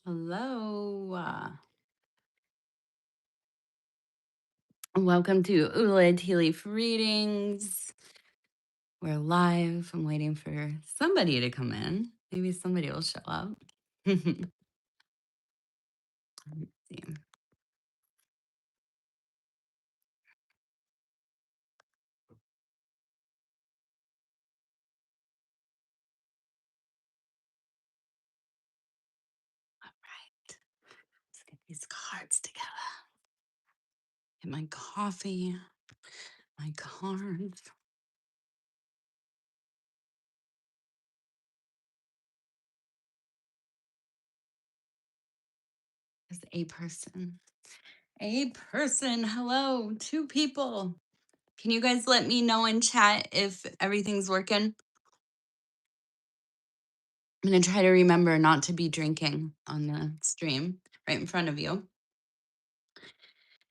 Hello. Welcome to Ula Tea Leaf Readings. We're live. I'm waiting for somebody to come in. Maybe somebody will show up. Let me see. All right. Let's get these cards together. Get my coffee, my cards. There's a person. A person. Hello. Two people. Can you guys let me know in chat if everything's working? I'm going to try to remember not to be drinking on the stream right in front of you.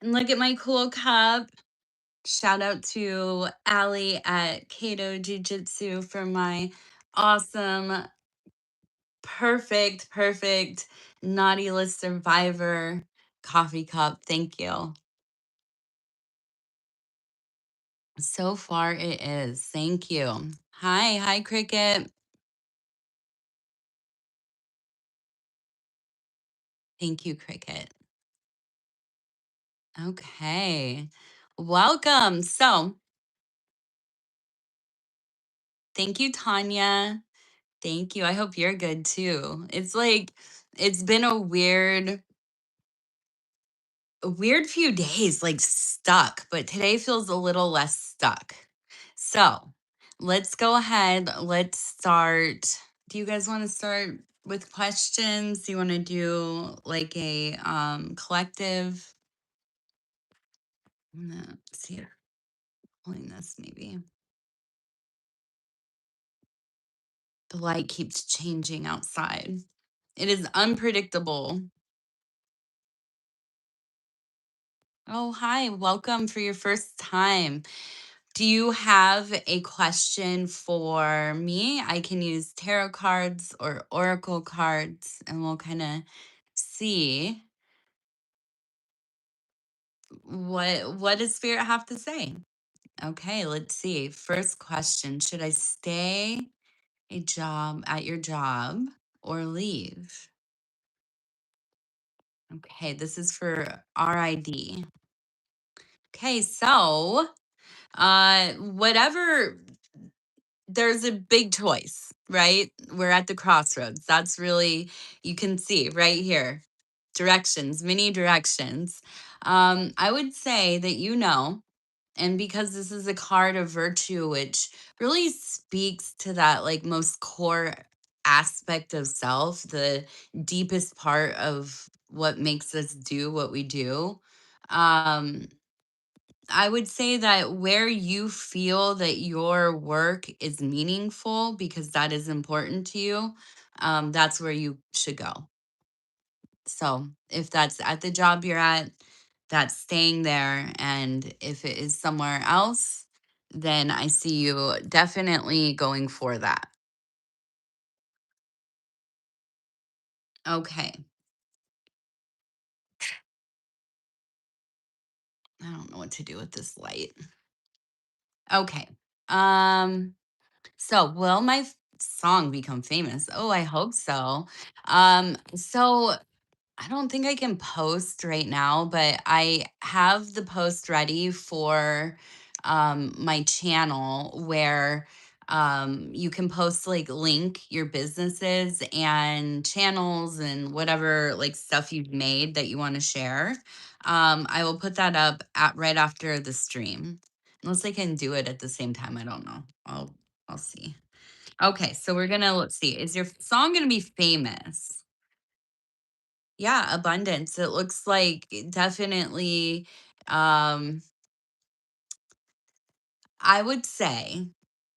And look at my cool cup. Shout out to Allie at Cato Jiu Jitsu for my awesome, perfect Naughty List Survivor coffee cup. Thank you. So far, it is. Thank you. Hi, Cricket. Thank you, Cricket. Okay. Welcome. So, thank you, Tanya. Thank you. I hope you're good too. It's been a weird few days, like stuck, but today feels a little less stuck. So let's go ahead. Let's start. Do you guys want to start with questions? Do you want to do like a collective? I'm gonna see if pulling this maybe. The light keeps changing outside. It is unpredictable. Oh, hi. Welcome for your first time. Do you have a question for me? I can use tarot cards or oracle cards, and we'll kind of see what does spirit have to say. Okay, let's see. First question: should I stay a job at your job or leave? Okay, this is for RID. Okay, so whatever, there's a big choice, right? We're at the crossroads. That's really, you can see right here, directions, many directions. I would say that and because this is a card of virtue, which really speaks to that like most core aspect of self, the deepest part of what makes us do what we do. Um, I would say that where you feel that your work is meaningful, because that is important to you, that's where you should go. So if that's at the job you're at, that's staying there. And if it is somewhere else, then I see you definitely going for that. Okay. I don't know what to do with this light. Okay. Um, so will my song become famous? Oh, I hope so. So I don't think I can post right now, but I have the post ready for my channel where you can post like link your businesses and channels and whatever like stuff you've made that you want to share. I will put that up at right after the stream. Unless I can do it at the same time. I don't know. I'll see. Okay, so let's see. Is your song gonna be famous? Yeah, abundance. It looks like definitely, um, I would say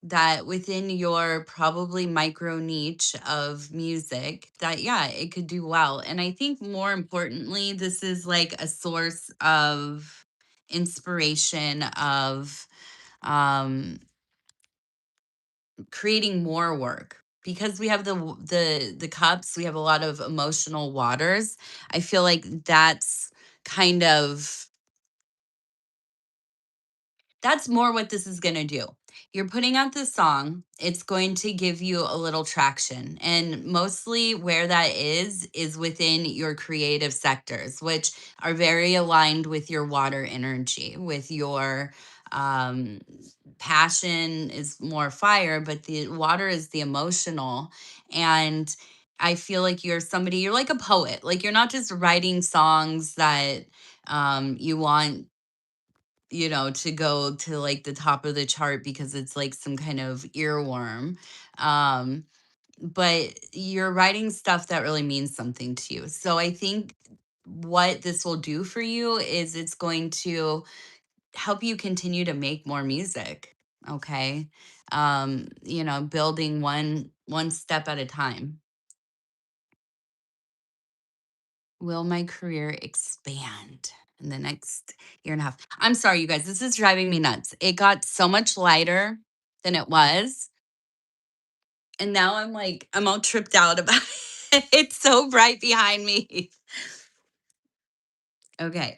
that within your probably micro niche of music, that yeah, it could do well. And I think more importantly, this is like a source of inspiration of um creating more work. because we have the cups, we have a lot of emotional waters. I feel like kind of that's more what this is going to do. You're putting out this song, it's going to give you a little traction. And mostly where that is within your creative sectors, which are very aligned with your water energy, with your um, passion is more fire, but the water is the emotional. And I feel like you're like a poet. Like you're not just writing songs that you want to go to like the top of the chart because it's like some kind of earworm. Um, but you're writing stuff that really means something to you. So I think what this will do for you is it's going to help you continue to make more music. Okay. Building one step at a time. Will my career expand in the next year and a half? I'm sorry, you guys, this is driving me nuts. It got so much lighter than it was, and now I'm all tripped out about it. It's so bright behind me. Okay,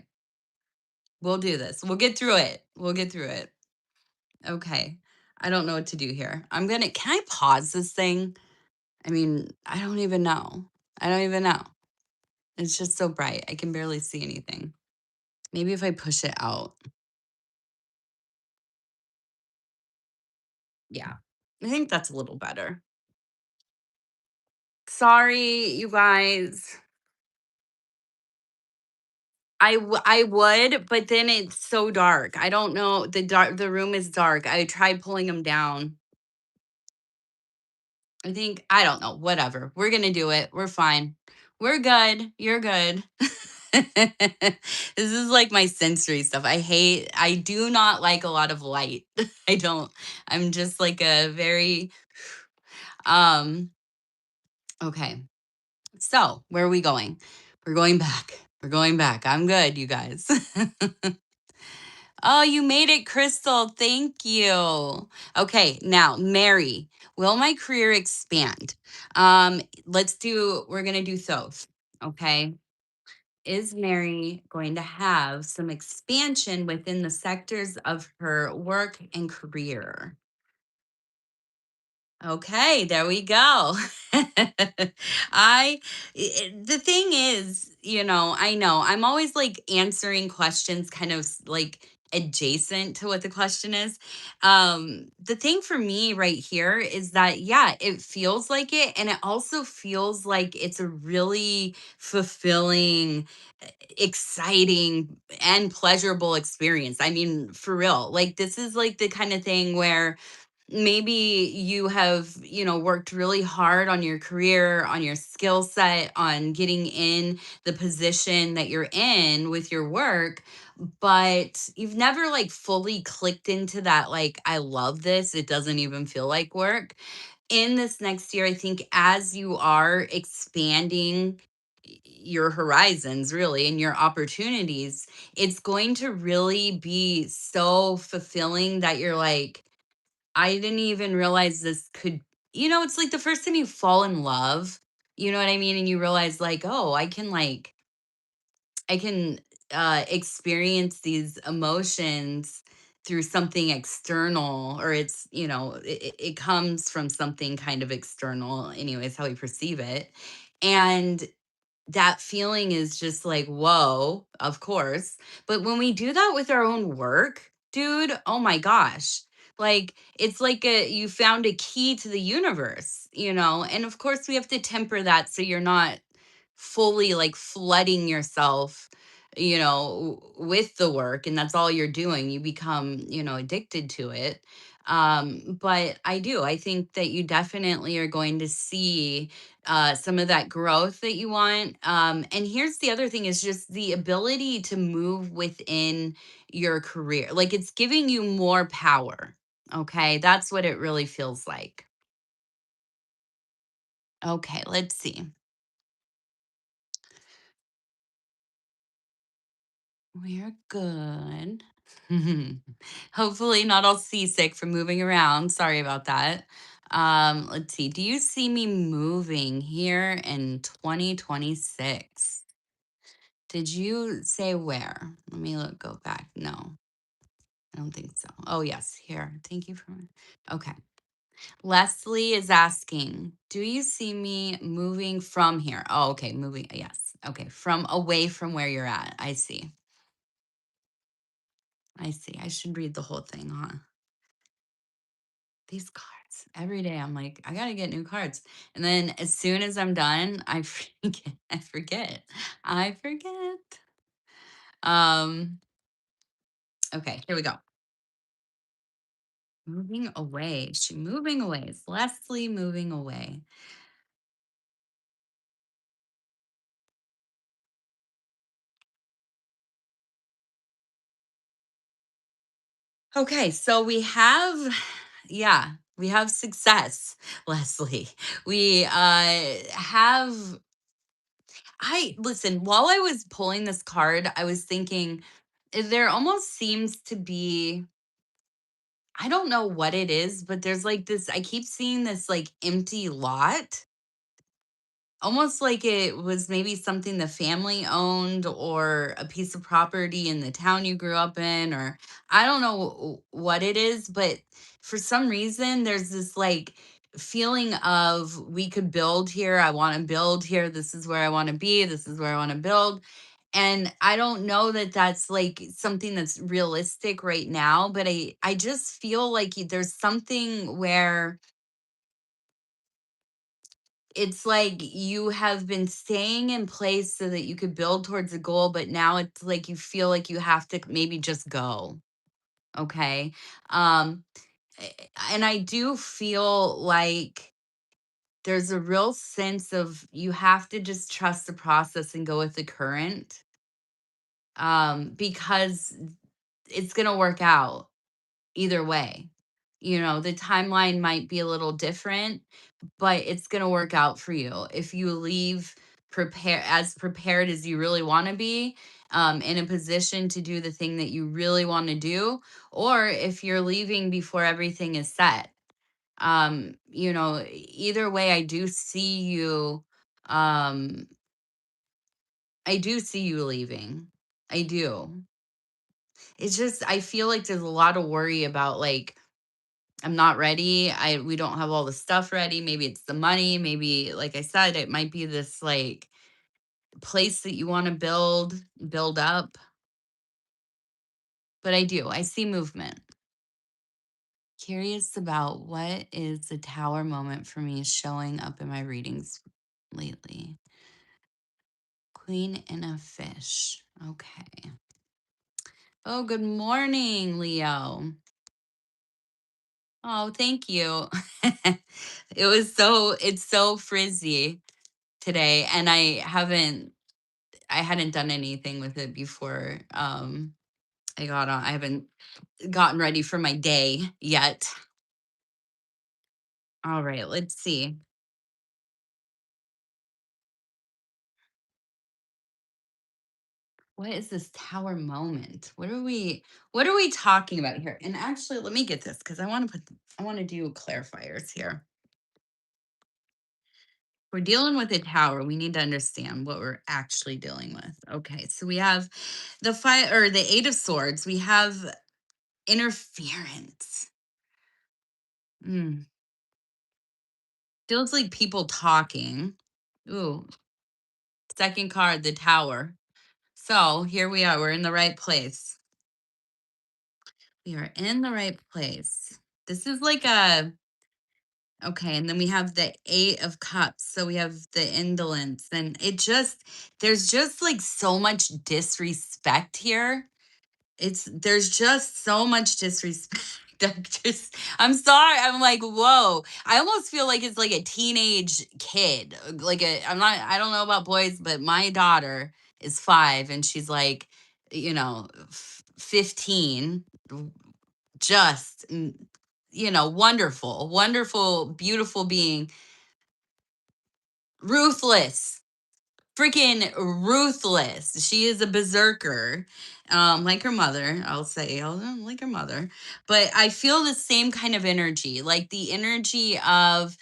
we'll do this. We'll get through it. We'll get through it. Okay. I don't know what to do here. Can I pause this thing? I mean, I don't even know. I don't even know. It's just so bright. I can barely see anything. Maybe if I push it out. Yeah. I think that's a little better. Sorry, you guys. I would, but then it's so dark. I don't know. The room is dark. I tried pulling them down. I don't know. Whatever. We're gonna do it. We're fine. We're good. You're good. This is like my sensory stuff. I do not like a lot of light. I don't. I'm just like a very um okay. So, where are we going? We're going back. We're going back. I'm good, you guys. Oh, you made it, Crystal. Thank you. Okay, now, Mary, will my career expand? We're going to do Thoth. Okay. Is Mary going to have some expansion within the sectors of her work and career? Okay, there we go. The thing is, I know I'm always like answering questions kind of like adjacent to what the question is. The thing for me right here is that, yeah, it feels like it. And it also feels like it's a really fulfilling, exciting, and pleasurable experience. I mean, for real, like this is like the kind of thing where maybe you have worked really hard on your career, on your skill set, on getting in the position that you're in with your work, but you've never like fully clicked into that, like, I love this, it doesn't even feel like work. In this next year, I think as you are expanding your horizons really and your opportunities, it's going to really be so fulfilling that you're like, I didn't even realize this could, it's like the first time you fall in love, you know what I mean? And you realize like, oh, I can experience these emotions through something external, or it comes from something kind of external, anyways, how we perceive it. And that feeling is just like, whoa, of course. But when we do that with our own work, dude, oh my gosh. Like it's like you found a key to the universe, And of course we have to temper that so you're not fully like flooding yourself, with the work and that's all you're doing. You become, addicted to it. But I think that you definitely are going to see some of that growth that you want. And here's the other thing is just the ability to move within your career. Like it's giving you more power. Okay. That's what it really feels like. Okay. Let's see. We're good. Hopefully, not all seasick from moving around. Sorry about that. Let's see. Do you see me moving here in 2026? Did you say where? Let me go back. No, I don't think so. Oh, yes, here. Thank you for. Okay. Leslie is asking, do you see me moving from here? Oh, okay. Moving. Yes. Okay. From away from where you're at. I see. I see. I should read the whole thing, huh? These cards every day. I'm like, I got to get new cards. And then as soon as I'm done, I forget. I forget. I forget. Um, okay. Here we go. Moving away. She moving away. Is Leslie moving away? Okay, so we have, yeah, we have success, Leslie. We have, I listen, while I was pulling this card, I was thinking there almost seems to be, I don't know what it is, but there's like this, I keep seeing this like empty lot. Almost like it was maybe something the family owned or a piece of property in the town you grew up in, or I don't know what it is, but for some reason there's this like feeling of we could build here. I want to build here. This is where I want to be. This is where I want to build. And I don't know that that's like something that's realistic right now, but I just feel like there's something where it's like you have been staying in place so that you could build towards a goal, but now it's like you feel like you have to maybe just go. Okay. Um, and I do feel like there's a real sense of you have to just trust the process and go with the current, because it's going to work out either way. The timeline might be a little different, but it's going to work out for you if you leave prepared as you really want to be, in a position to do the thing that you really want to do, or if you're leaving before everything is set. Either way, um I do see you leaving. I do. It's just I feel like there's a lot of worry about like I'm not ready. We don't have all the stuff ready. Maybe it's the money. Maybe, like I said, it might be this like place that you want to build up. But I do. I see movement. Curious about what is the tower moment for me showing up in my readings lately. Queen and a fish. Okay. Oh, good morning, Leo. Oh, thank you. It's so frizzy today, and I hadn't done anything with it before. I haven't gotten ready for my day yet. All right, let's see. What is this tower moment? What are we talking about here? And actually, let me get this because I want to do clarifiers here. We're dealing with a tower. We need to understand what we're actually dealing with. Okay, so we have the 8 of Swords. We have interference. Mm, feels like people talking. Ooh, second card, the Tower. So here we are. We're in the right place. We are in the right place. This is like a okay, and then we have the 8 of Cups. So we have the indolence, and there's just like so much disrespect here. There's just so much disrespect. I'm sorry. I'm like, whoa. I almost feel like it's like a teenage kid. I don't know about boys, but my daughter is 5 and she's like, 15, just, wonderful, wonderful, beautiful being, ruthless. freaking ruthless. She is a berserker, like her mother. Like her mother. But I feel the same kind of energy, like the energy of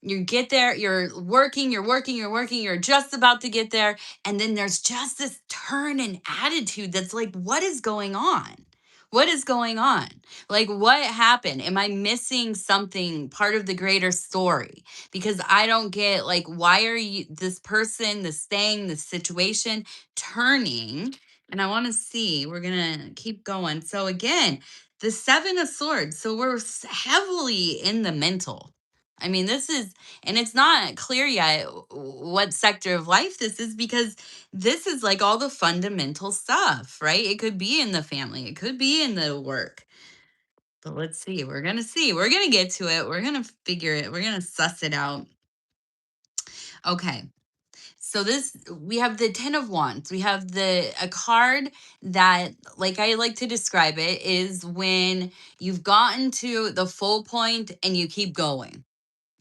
you get there, you're working, you're just about to get there, and then there's just this turn in attitude that's like, what is going on? What is going on? Like, what happened? Am I missing something, part of the greater story? Because I don't get, like, why are you, this person, this thing, this situation turning? And I want to see, we're going to keep going. So again, the 7 of Swords. So we're heavily in the mental. I mean, this is, and it's not clear yet what sector of life this is, because this is like all the fundamental stuff, right? It could be in the family, it could be in the work. But let's see. We're going to see. We're going to get to it. We're going to figure it. We're going to suss it out. Okay. So this, we have the 10 of Wands. We have a card that, like I like to describe it, is when you've gotten to the full point and you keep going,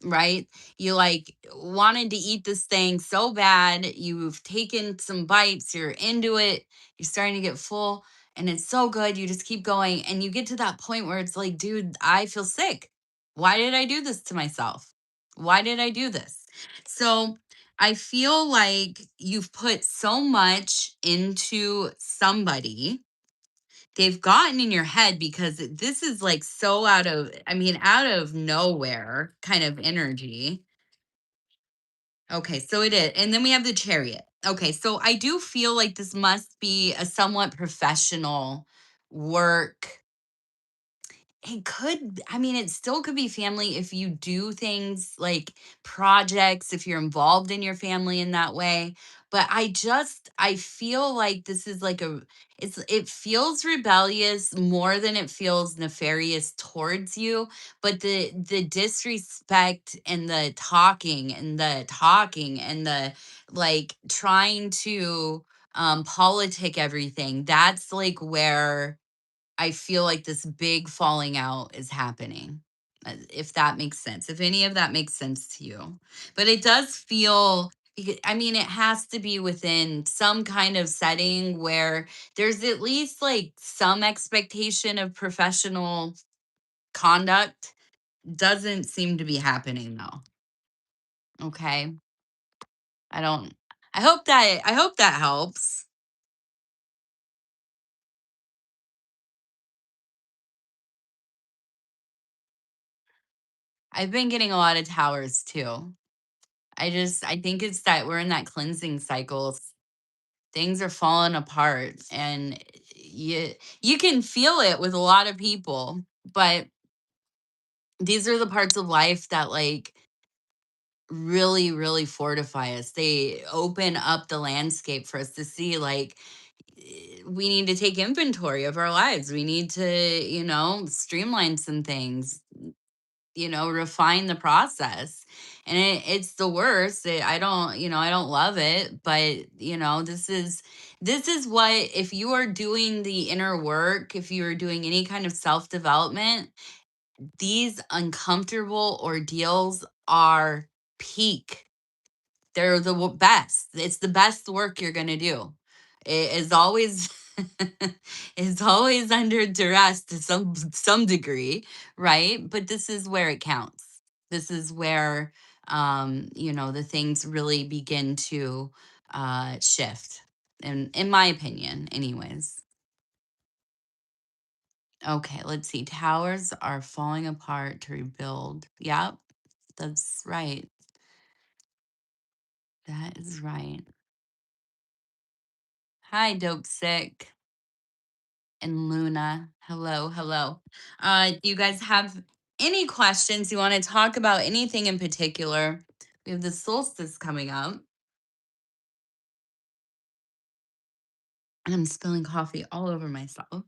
right? You like wanted to eat this thing so bad. You've taken some bites, you're into it, you're starting to get full, and it's so good. You just keep going. And you get to that point where it's like, dude, I feel sick. Why did I do this to myself? Why did I do this? So I feel like you've put so much into somebody, they've gotten in your head, because this is like so out of, I mean, out of nowhere kind of energy. Okay, so it is. And then we have the Chariot. Okay, so I do feel like this must be a somewhat professional work. It could, I mean, it still could be family if you do things like projects, if you're involved in your family in that way. But I feel like this is like it feels rebellious more than it feels nefarious towards you. But the disrespect and the like trying to politic everything, that's like where I feel like this big falling out is happening. If that makes sense. If any of that makes sense to you. But it does feel, I mean, it has to be within some kind of setting where there's at least like some expectation of professional conduct. Doesn't seem to be happening though. Okay. I don't, I hope that helps. I've been getting a lot of towers too. I think it's that we're in that cleansing cycle. Things are falling apart, and you can feel it with a lot of people, but these are the parts of life that like really fortify us. They open up the landscape for us to see, like, we need to take inventory of our lives. We need to, streamline some things, refine the process. And it's the worst. I don't love it, but this is what, if you are doing the inner work, if you are doing any kind of self-development, these uncomfortable ordeals are peak. They're the best. It's the best work you're going to do. It is always it's always under duress to some degree, right? But this is where it counts. This is where the things really begin to shift. In my opinion, anyways. Okay, let's see. Towers are falling apart to rebuild. Yep, that's right. That is right. Hi, Dope Sick and Luna. Hello, hello. Do you guys have any questions? You want to talk about anything in particular? We have the solstice coming up, and I'm spilling coffee all over myself.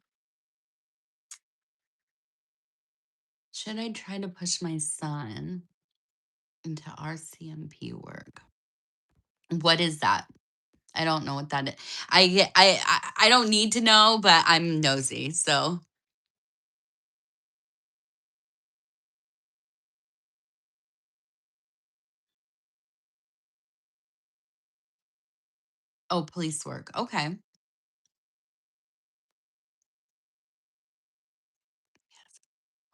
Should I try to push my son into RCMP work? What is that? I don't know what that is. I don't need to know, but I'm nosy. So, Oh, police work. Okay.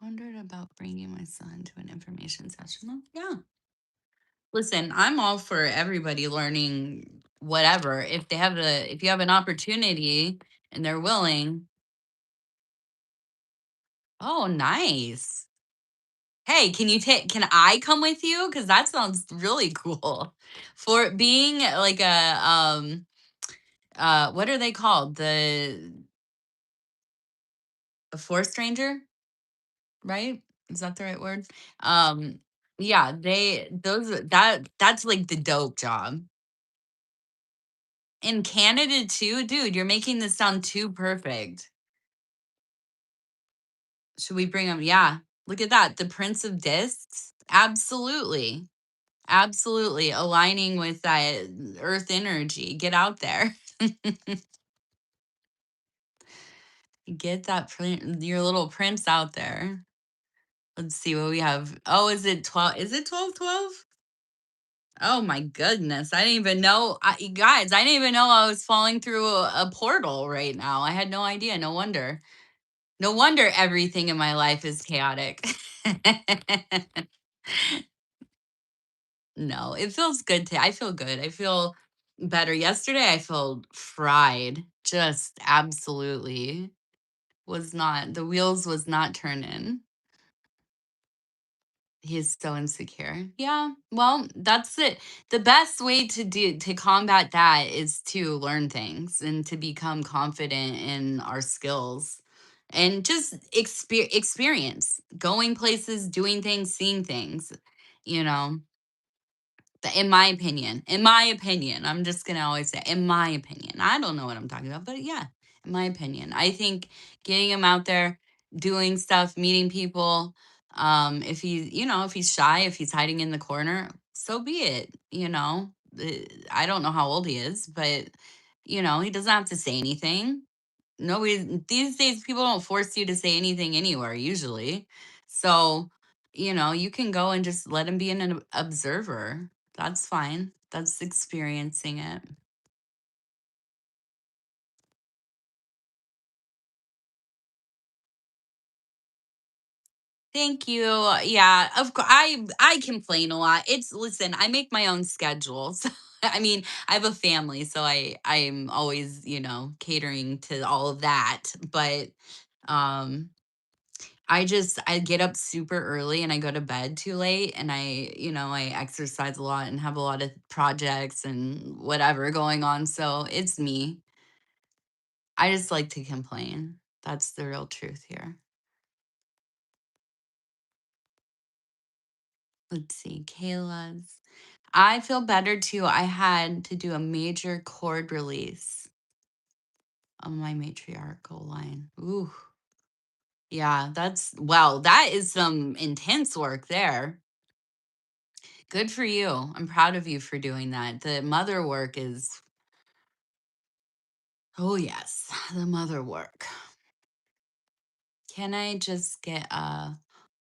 Wondered about bringing my son to an information session. Oh, yeah. Listen, I'm all for everybody learning whatever. If you have an opportunity and they're willing. Oh, nice. Hey, can I come with you? Because that sounds really cool. For being like what are they called? A forest ranger, right? Is that the right word? Um, yeah, that's like the dope job. In Canada too, dude, you're making this sound too perfect. Should we bring him? Yeah. Look at that. The Prince of Discs. Absolutely. Absolutely. Aligning with that earth energy. Get out there. Get your little prince out there. Let's see what we have. Oh, is it 12? Is it 1212? Oh my goodness. I didn't even know. You guys, I didn't even know I was falling through a portal right now. I had no idea. No wonder. No wonder everything in my life is chaotic. No, it feels good to I feel good. I feel better. Yesterday, I felt fried. Just absolutely was not the wheels was not turning. He's so insecure. Yeah. Well, that's it. The best way to combat that is to learn things and to become confident in our skills and just experience going places, doing things, seeing things, you know. In my opinion, I'm just gonna always say, in my opinion, I don't know what I'm talking about, but yeah, in my opinion, I think getting him out there, doing stuff, meeting people. If he's shy, if he's hiding in the corner, so be it. I don't know how old he is, but he doesn't have to say anything. Nobody these days, people don't force you to say anything anywhere usually. So, you can go and just let him be an observer. That's fine. That's experiencing it. Thank you. Yeah, of course. I complain a lot. Listen, I make my own schedules. I mean, I have a family, so I'm always, catering to all of that. But um I get up super early and I go to bed too late, and I exercise a lot and have a lot of projects and whatever going on. So it's me. I just like to complain. That's the real truth here. Let's see, Kayla's. I feel better too. I had to do a major cord release on my matriarchal line. Ooh. Yeah, that is some intense work there. Good for you. I'm proud of you for doing that. The mother work is, oh, yes, the mother work. Can I just get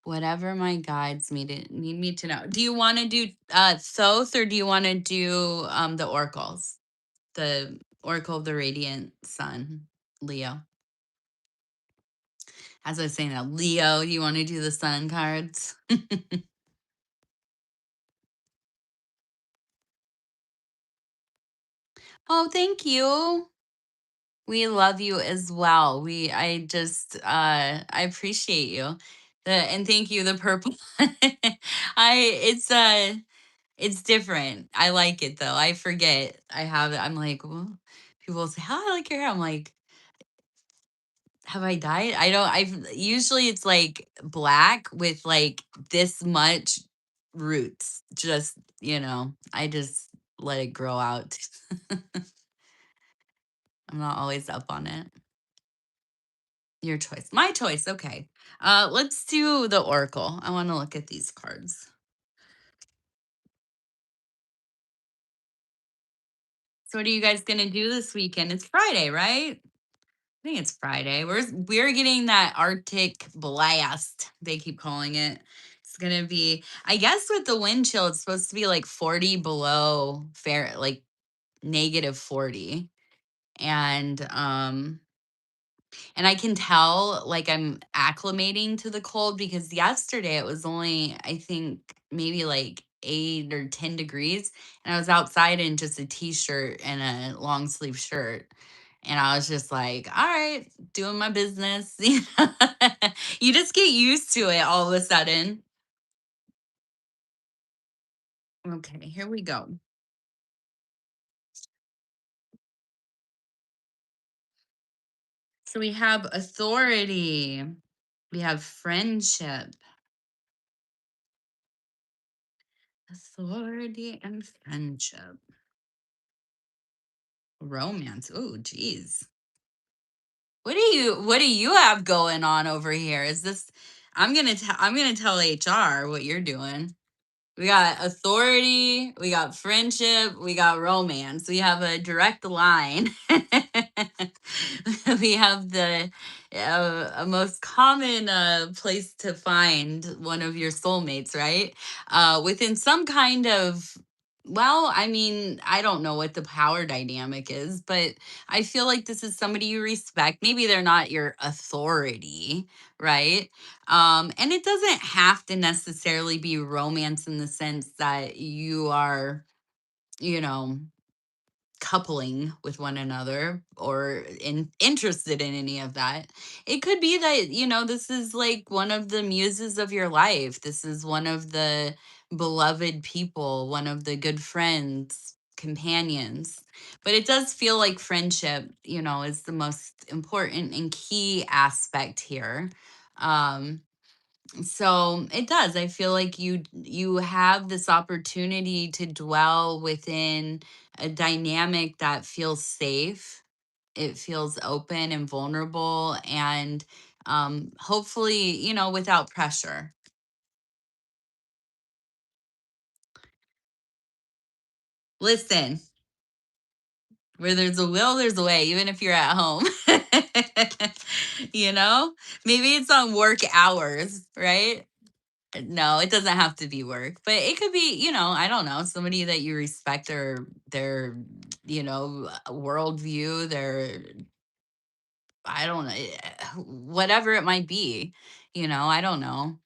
whatever my guides need me to know? Do you want to do Thoth, or do you want to do the oracles? The Oracle of the Radiant Sun, Leo. As I was saying that, Leo, you want to do the sun cards? Oh, thank you. We love you as well. I appreciate you. And thank you, the purple. It's different. I like it though. I forget I have it. I'm like, well, people say, "How I like your hair." I'm like, have I dyed? I don't. I've usually it's like black with like this much roots. I just let it grow out. I'm not always up on it. Your choice. My choice. Okay. Let's do the oracle. I want to look at these cards. So what are you guys gonna do this weekend? It's Friday, right? I think it's Friday. We're getting that Arctic blast. They keep calling it. It's gonna be, I guess, with the wind chill, it's supposed to be like 40 below fair, like -40. And and I can tell like I'm acclimating to the cold because yesterday it was only, I think, maybe like 8 or 10 degrees. And I was outside in just a t shirt and a long sleeve shirt. And I was just like, all right, doing my business. You just get used to it all of a sudden. Okay, here we go. So we have authority, we have friendship, authority and friendship. Romance. Oh, geez. What do you have going on over here? Is this I'm gonna tell HR what you're doing. We got authority, we got friendship, we got romance. We have a direct line. We have the a most common place to find one of your soulmates, right? Within some kind of, well, I mean, I don't know what the power dynamic is, but I feel like this is somebody you respect. Maybe they're not your authority, right? And it doesn't have to necessarily be romance in the sense that you are, you know, coupling with one another or interested in any of that. It could be that, this is like one of the muses of your life. This is one of the beloved people, one of the good friends, companions. But it does feel like friendship, is the most important and key aspect here. Um, so it does. I feel like you have this opportunity to dwell within a dynamic that feels safe. It feels open and vulnerable, and hopefully, without pressure. Listen, where there's a will, there's a way, even if you're at home. you know, Maybe it's on work hours, right? No, it doesn't have to be work, but it could be, I don't know, somebody that you respect their, worldview, their, I don't know, whatever it might be, I don't know.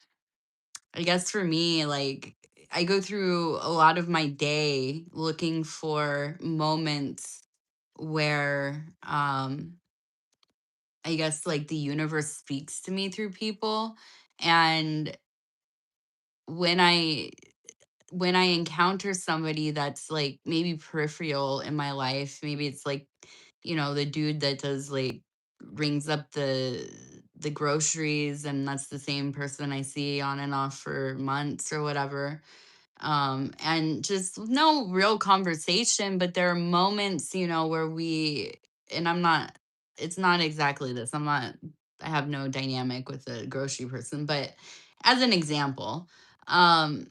I guess for me, like, I go through a lot of my day looking for moments where, I guess, like, the universe speaks to me through people. And when I when I encounter somebody that's like maybe peripheral in my life, maybe it's like, the dude that does like rings up the groceries, and that's the same person I see on and off for months or whatever. And just no real conversation, but there are moments, where and I'm not, it's not exactly this. I have no dynamic with a grocery person, but as an example, um,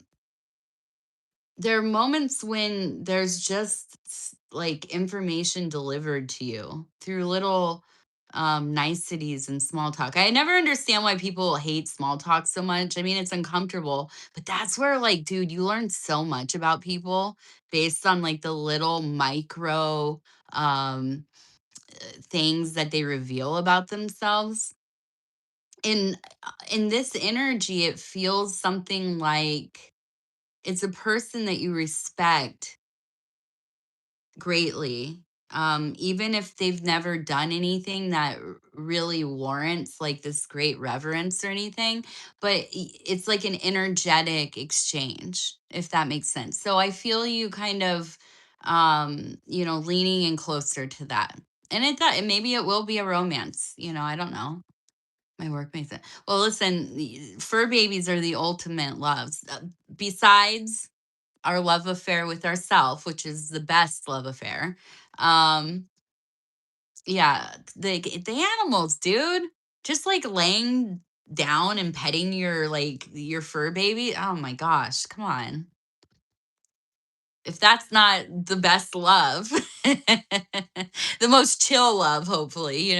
there are moments when there's just like information delivered to you through little niceties and small talk. I never understand why people hate small talk so much. I mean, it's uncomfortable, but that's where, like, dude, you learn so much about people based on like the little micro um things that they reveal about themselves. In this energy, it feels something like it's a person that you respect greatly, even if they've never done anything that really warrants like this great reverence or anything. But it's like an energetic exchange, if that makes sense. So I feel you kind of, leaning in closer to that. And it does, and maybe it will be a romance, I don't know. My work makes it. Well, listen, fur babies are the ultimate loves. Besides our love affair with ourself, which is the best love affair. Um, yeah, the animals, dude. Just like laying down and petting your fur baby. Oh my gosh, come on. If that's not the best love, the most chill love, hopefully.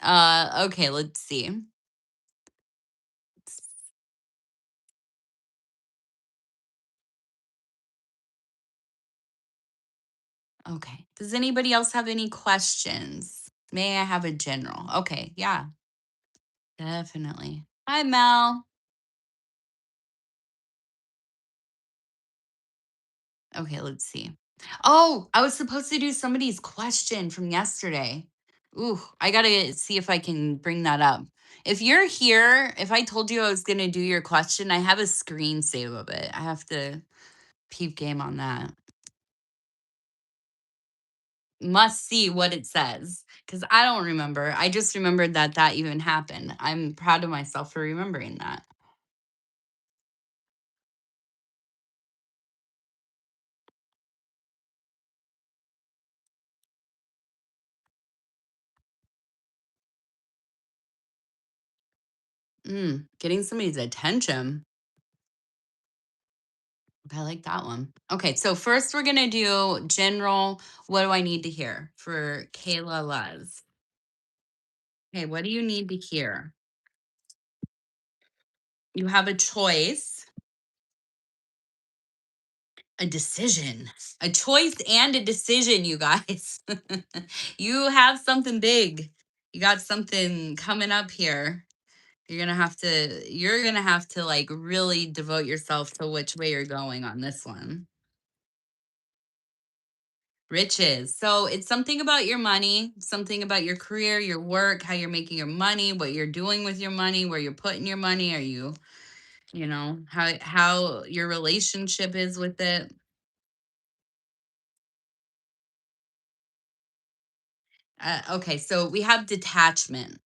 Okay, let's see. Okay. Does anybody else have any questions? May I have a general? Okay. Yeah, definitely. Hi, Mel. Okay, let's see. Oh, I was supposed to do somebody's question from yesterday. Ooh, I gotta see if I can bring that up. If you're here, if I told you I was gonna do your question, I have a screen save of it. I have to peep game on that. Must see what it says because I don't remember. I just remembered that that even happened. I'm proud of myself for remembering that. Getting somebody's attention. I like that one. Okay, so first we're gonna do general. What do I need to hear for Kayla Luz? Okay, what do you need to hear? You have a choice, a decision, a choice and a decision, you guys. You have something big. You got something coming up here. You're gonna have to like really devote yourself to which way you're going on this one. Riches. So it's something about your money, something about your career, your work, how you're making your money, what you're doing with your money, where you're putting your money. Are you, how your relationship is with it. Okay, so we have detachment.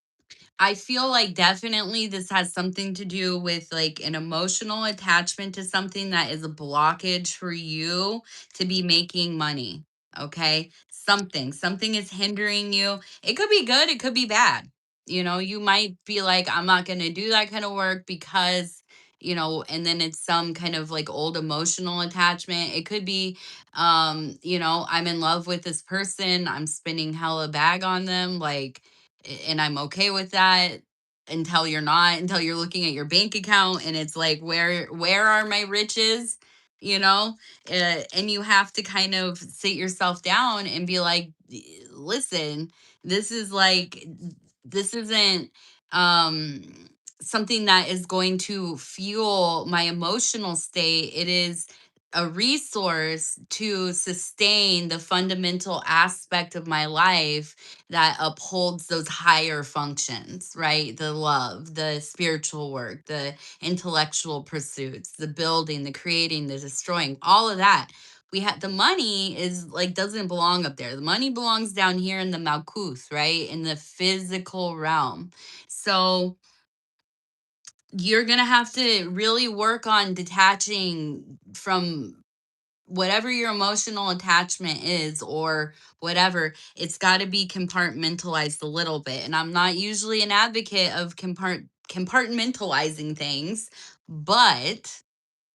I feel like definitely this has something to do with like an emotional attachment to something that is a blockage for you to be making money. Okay. Something is hindering you. It could be good, it could be bad. You might be like, I'm not going to do that kind of work because, and then it's some kind of like old emotional attachment. It could be, I'm in love with this person. I'm spending hella bag on them. Like, and I'm okay with that until you're not, until you're looking at your bank account and it's like, where are my riches? You know, and you have to kind of sit yourself down and be like, listen, this is like, this isn't um something that is going to fuel my emotional state. It is a resource to sustain the fundamental aspect of my life that upholds those higher functions, right? The love, the spiritual work, the intellectual pursuits, the building, the creating, the destroying, all of that. We have the money is like doesn't belong up there. The money belongs down here in the Malkuth, right? In the physical realm. So you're going to have to really work on detaching from whatever your emotional attachment is or whatever. It's got to be compartmentalized a little bit, and I'm not usually an advocate of compartmentalizing things, but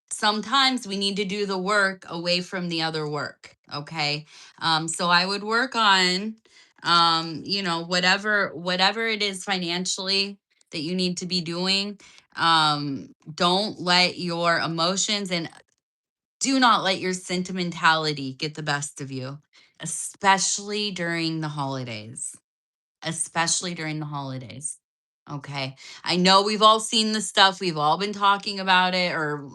sometimes we need to do the work away from the other work. Okay. So I would work on, whatever it is financially that you need to be doing. Don't let your emotions and do not let your sentimentality get the best of you, especially during the holidays. Especially during the holidays. Okay. I know we've all seen the stuff. We've all been talking about it or,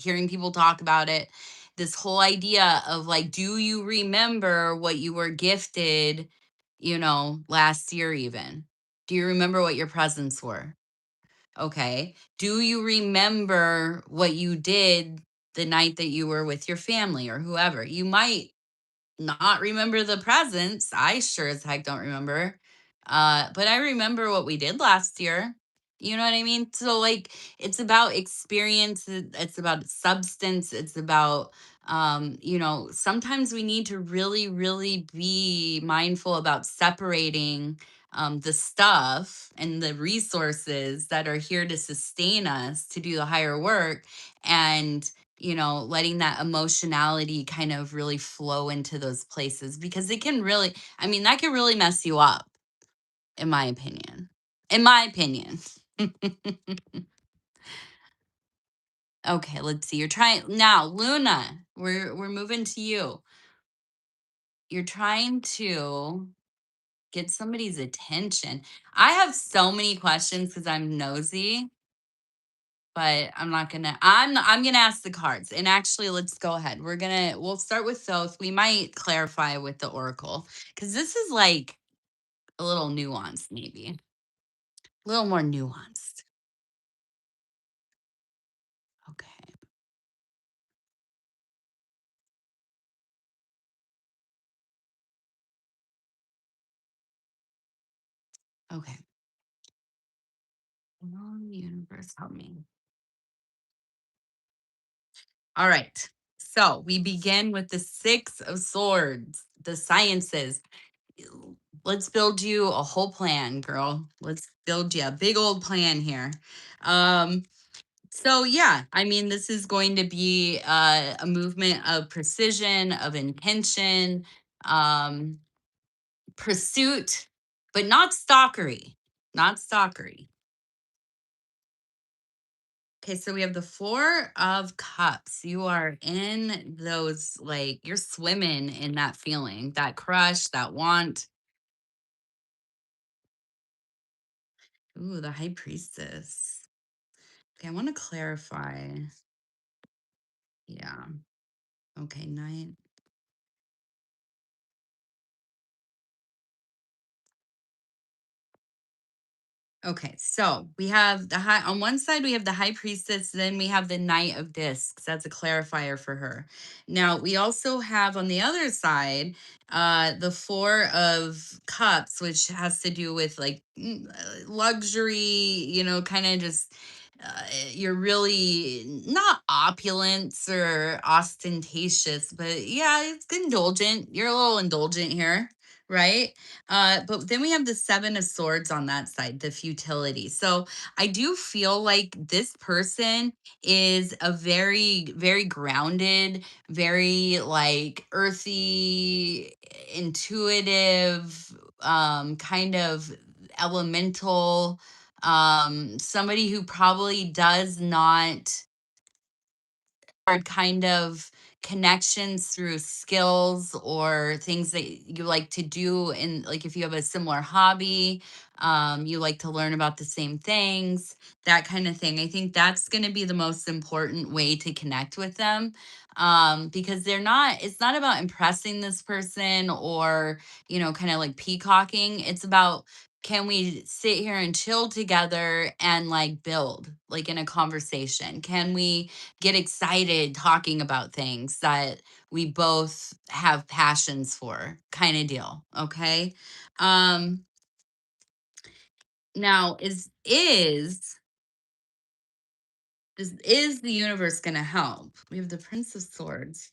hearing people talk about it. This whole idea of like, do you remember what you were gifted, last year, even? Do you remember what your presents were? Okay. Do you remember what you did the night that you were with your family or whoever? You might not remember the presents. I sure as heck don't remember. But I remember what we did last year. You know what I mean? So like it's about experience, it's about substance, it's about sometimes we need to really, really be mindful about separating the stuff and the resources that are here to sustain us to do the higher work and letting that emotionality kind of really flow into those places because it can really, I mean, that can really mess you up, in my opinion. In my opinion. Okay, let's see. You're trying now, Luna. We're moving to you. You're trying to get somebody's attention. I have so many questions because I'm nosy, but I'm not gonna. I'm gonna ask the cards. And actually, let's go ahead. We'll start with Thoth. We might clarify with the Oracle because this is like a little nuanced, maybe a little more nuanced. Okay. Okay. Oh, universe, help me. All right. So we begin with the Six of Swords, the sciences. Let's build you a whole plan, girl. Let's build you a big old plan here. Um, so yeah, I mean, this is going to be a movement of precision, of intention, um, pursuit, but not stalkery. Not stalkery. Okay, so we have the Four of Cups. You are in those, like, you're swimming in that feeling, that crush, that want. Ooh, the High Priestess. Okay, I want to clarify. Yeah. Okay, Knight. Okay, so we have the high on one side, we have the high priestess, then we have the knight of discs. That's a clarifier for her. Now, we also have on the other side the four of cups, which has to do with like luxury, kind of just you're really not opulence or ostentatious, but yeah, it's indulgent. You're a little indulgent here, right? But then we have the Seven of Swords on that side, the futility. So I do feel like this person is a very, very grounded, very like earthy, intuitive, kind of elemental, somebody who probably does not are kind of connections through skills or things that you like to do, and like if you have a similar hobby, you like to learn about the same things, that kind of thing. I think that's going to be the most important way to connect with them, because it's not about impressing this person or kind of like peacocking. It's about, can we sit here and chill together and like build like in a conversation? Can we get excited talking about things that we both have passions for, kind of deal? Okay. um Now, is the universe going to help? We have the Prince of Swords.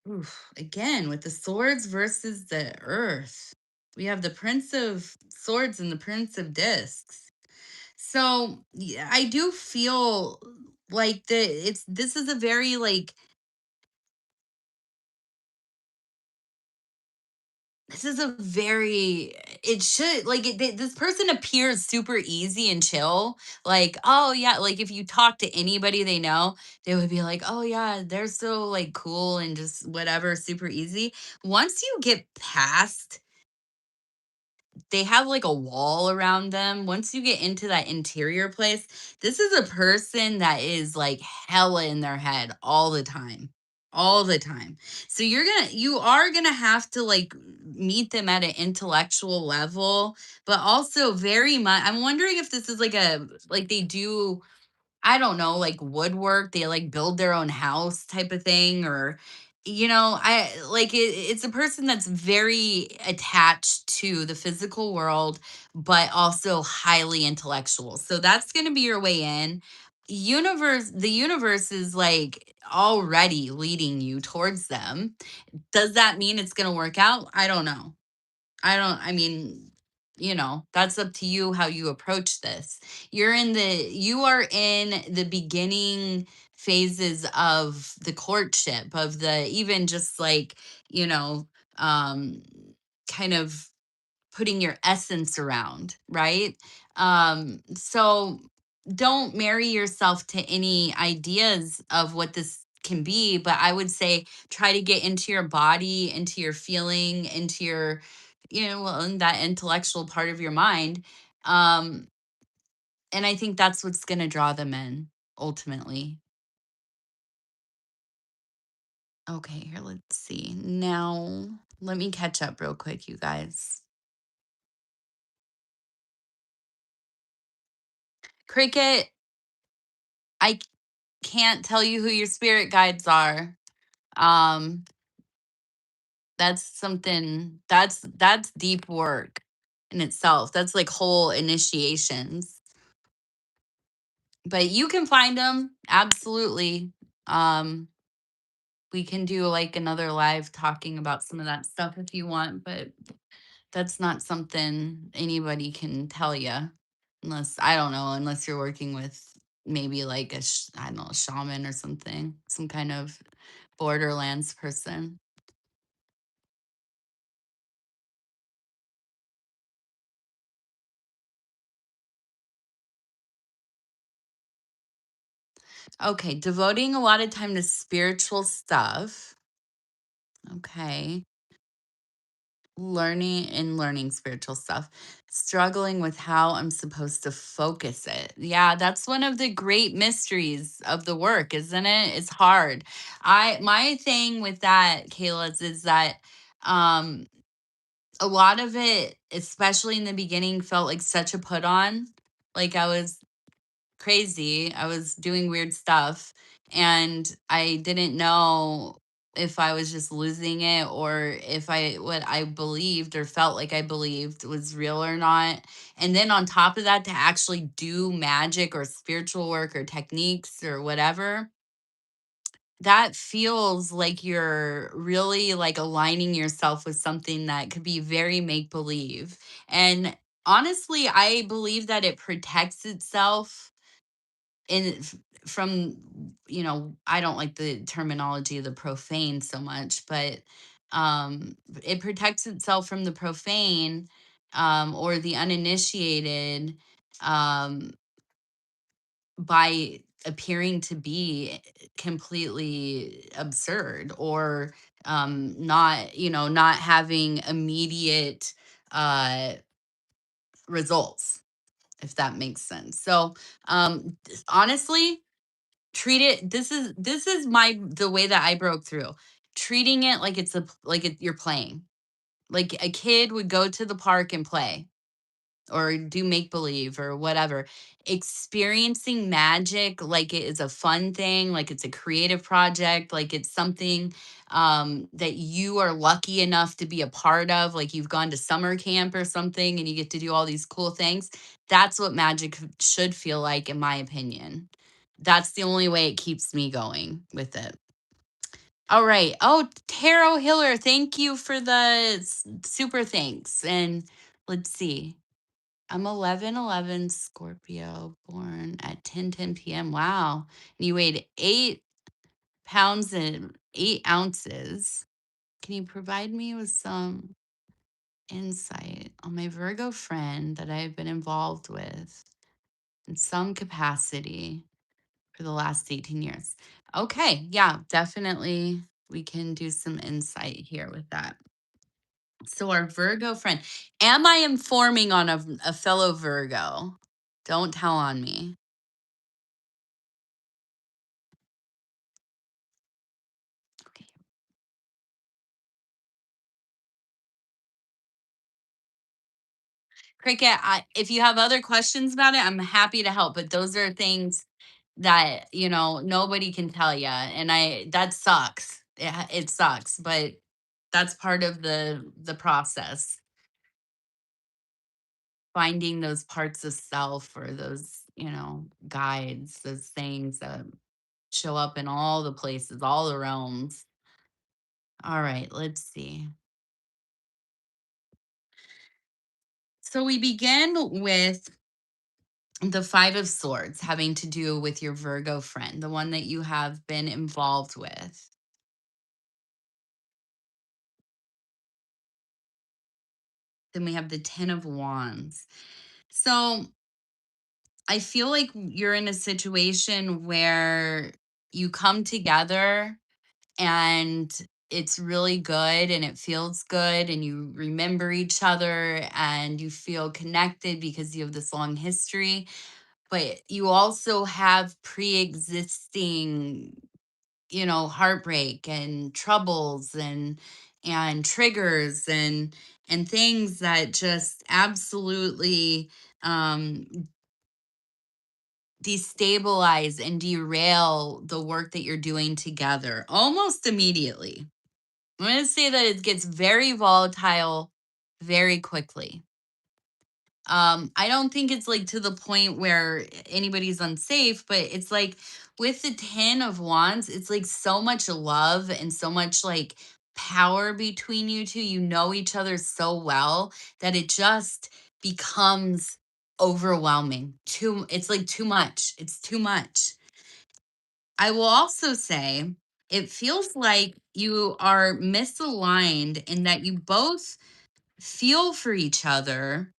Oof, again with the swords versus the earth. We have the Prince of Swords and the Prince of Discs. So yeah, I do feel like this is a very like, this is a very, it should like this person appears super easy and chill. Like, oh yeah, like if you talk to anybody they know, they would be like, oh yeah, they're so like cool and just whatever, super easy. Once you get past, they have like a wall around them. Once you get into that interior place, this is a person that is like hella in their head all the time. All the time. So you are gonna have to like meet them at an intellectual level, but also very much. I'm wondering if this is like like they do, I don't know, like woodwork, they like build their own house type of thing, or I like it's a person that's very attached to the physical world, but also highly intellectual. So that's going to be your way in. The universe is like already leading you towards them. Does that mean it's going to work out? I don't know. I mean, that's up to you how you approach this. You are in the beginning phases of the courtship, of the even just like, you know, um, kind of putting your essence around, right? So don't marry yourself to any ideas of what this can be, but I would say try to get into your body, into your feeling, into your, well, in that intellectual part of your mind. Um, and I think that's what's going to draw them in ultimately. Okay, here, let's see. Now, let me catch up real quick, you guys. Cricket, I can't tell you who your spirit guides are. Um, that's something that's deep work in itself. That's like whole initiations. But you can find them absolutely. Um, we can do like another live talking about some of that stuff if you want, but that's not something anybody can tell you unless I don't know, unless you're working with maybe like I don't know, a shaman or something, some kind of borderlands person. Okay, devoting a lot of time to spiritual stuff. Okay. Learning spiritual stuff. Struggling with how I'm supposed to focus it. Yeah, that's one of the great mysteries of the work, isn't it? It's hard. My thing with that, Kayla, is that um a lot of it, especially in the beginning, felt like such a put on. Like I was crazy. I was doing weird stuff and I didn't know if I was just losing it or if what I believed or felt like I believed was real or not. And then on top of that, to actually do magic or spiritual work or techniques or whatever, that feels like you're really like aligning yourself with something that could be very make believe. And honestly, I believe that it protects itself from, I don't like the terminology of the profane so much, but it protects itself from the profane, or the uninitiated, um by appearing to be completely absurd or not having immediate uh results, if that makes sense. So honestly, treat it this is my the way that I broke through. Treating it like you're playing. Like a kid would go to the park and play or do make believe or whatever. Experiencing magic like it is a fun thing, like it's a creative project, like it's something that you are lucky enough to be a part of, like you've gone to summer camp or something and you get to do all these cool things. That's what magic should feel like, in my opinion. That's the only way it keeps me going with it. All right. Oh, Tarot Hiller, thank you for the super thanks. And let's see. I'm 11/11 Scorpio, born at 10:10 p.m. Wow. And you weighed 8 pounds and 8 ounces. Can you provide me with some insight on my Virgo friend that I've been involved with in some capacity for the last 18 years? Okay. Yeah, definitely. We can do some insight here with that. So, our Virgo friend, am I informing on a fellow Virgo? Don't tell on me. Okay. Cricket, if you have other questions about it, I'm happy to help. But those are things that, nobody can tell you. And that sucks. It sucks, but that's part of the process. Finding those parts of self or those, guides, those things that show up in all the places, all the realms. All right, let's see. So we begin with the Five of Swords having to do with your Virgo friend, the one that you have been involved with. Then we have the Ten of Wands. So I feel like you're in a situation where You come together and it's really good and it feels good and you remember each other and you feel connected because you have this long history, but you also have pre-existing, heartbreak and troubles and triggers and things that just absolutely um destabilize and derail the work that you're doing together almost immediately. I'm going to say that it gets very volatile very quickly. I don't think it's like to the point where anybody's unsafe, but it's like with the 10 of wands, it's like so much love and so much like power between you two. You know each other so well that it just becomes overwhelming. It's like too much. It's too much. I will also say it feels like you are misaligned in that you both feel for each other,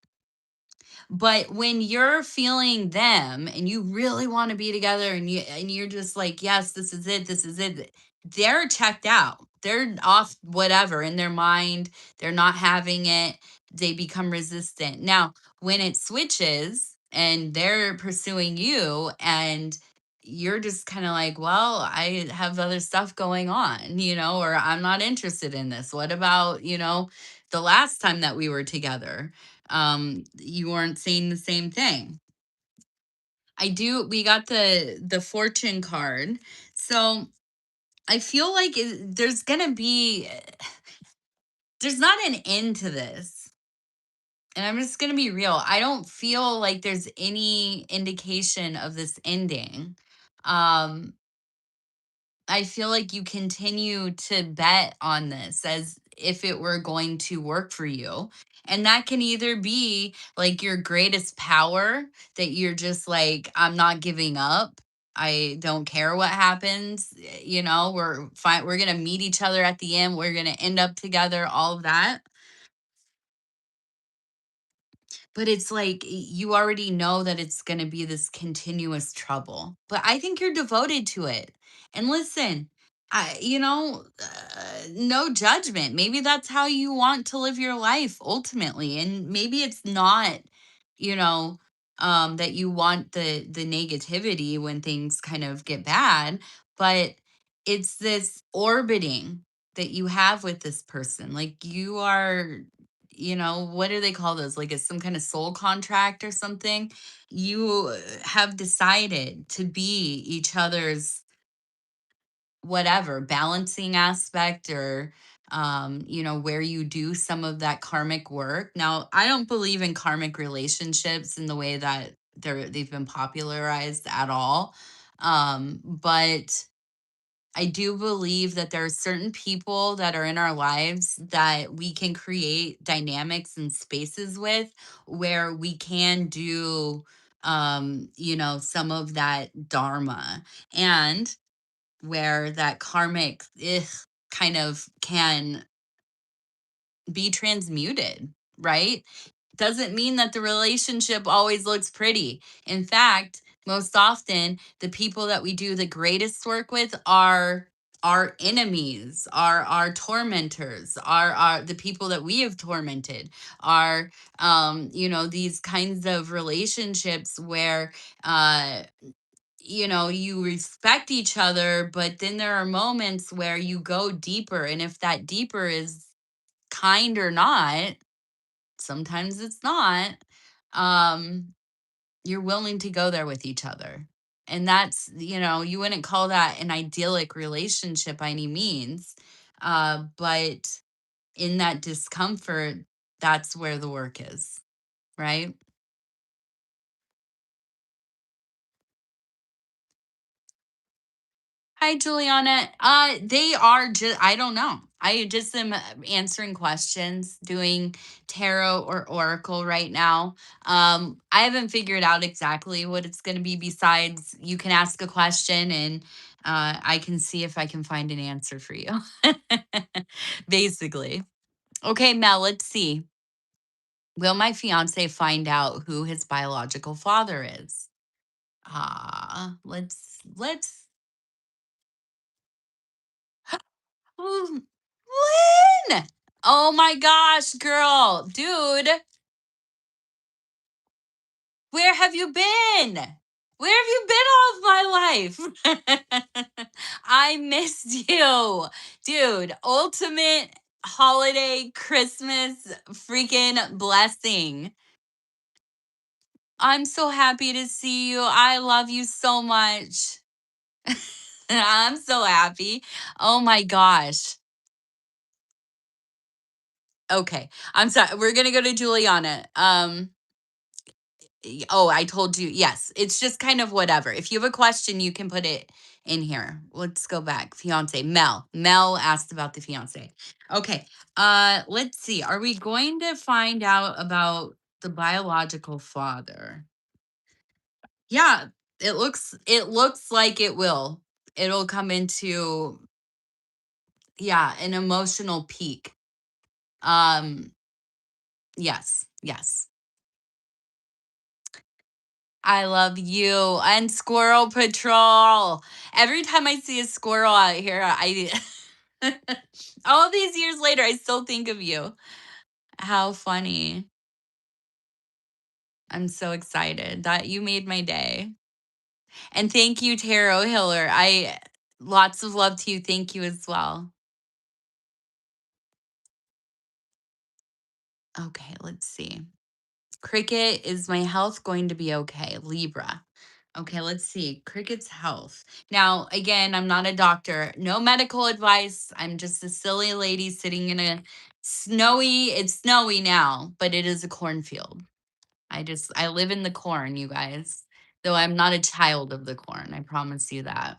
but when you're feeling them and you really want to be together and you're just like, yes, this is it, this is it. They're checked out. They're off whatever in their mind. They're not having it. They become resistant. Now, when it switches and they're pursuing you and you're just kind of like, well, I have other stuff going on, or I'm not interested in this. What about, the last time that we were together? You weren't saying the same thing. We got the fortune card. So I feel like there's not an end to this. And I'm just going to be real. I don't feel like there's any indication of this ending. Um, I feel like you continue to bet on this as if it were going to work for you. And that can either be like your greatest power, that you're just like, I'm not giving up. I don't care what happens. We're fine. We're going to meet each other at the end. We're going to end up together, all of that. But it's like you already know that it's going to be this continuous trouble. But I think you're devoted to it. And listen, no judgment. Maybe that's how you want to live your life ultimately. And maybe it's not, you know, that you want the negativity when things kind of get bad, but it's this orbiting that you have with this person. Like you are, what do they call those? Like it's some kind of soul contract or something. You have decided to be each other's whatever balancing aspect, or where you do some of that karmic work. Now, I don't believe in karmic relationships in the way that they've been popularized at all. But I do believe that there are certain people that are in our lives that we can create dynamics and spaces with where we can do some of that dharma, and where that karmic kind of can be transmuted, right? Doesn't mean that the relationship always looks pretty. In fact, most often, the people that we do the greatest work with are our enemies, our tormentors, are the people that we have tormented, are these kinds of relationships where you respect each other, but then there are moments where you go deeper. And if that deeper is kind or not, sometimes it's not, um, you're willing to go there with each other. And that's, you wouldn't call that an idyllic relationship by any means. But in that discomfort, that's where the work is, right? Hi, Juliana. They are just, I don't know. I just am answering questions, doing tarot or oracle right now. I haven't figured out exactly what it's going to be, besides you can ask a question and I can see if I can find an answer for you. Basically. Okay, Mel, let's see. Will my fiance find out who his biological father is? Let's Ooh, Lynn! Oh my gosh, girl, dude, where have you been? Where have you been all of my life? I missed you, dude. Ultimate holiday Christmas freaking blessing. I'm so happy to see you. I love you so much. I'm so happy. Oh my gosh. Okay. I'm sorry. We're going to go to Juliana. Oh, I told you. Yes. It's just kind of whatever. If you have a question, you can put it in here. Let's go back. Fiance Mel. Mel asked about the fiance. Okay. Let's see. Are we going to find out about the biological father? Yeah, it looks like it will. It'll come into, yeah, an emotional peak. Um yes, yes. I love you and Squirrel Patrol. Every time I see a squirrel out here, I all these years later I still think of you. How funny. I'm so excited that you made my day. And thank you, Tarot Hiller. I lots of love to you. Thank you as well. Okay, let's see. Cricket, is my health going to be okay? Libra. Okay, let's see. Cricket's health. Now, again, I'm not a doctor. No medical advice. I'm just a silly lady sitting in a it's snowy now, but it is a cornfield. I live in the corn, you guys. Though I'm not a child of the corn. I promise you that.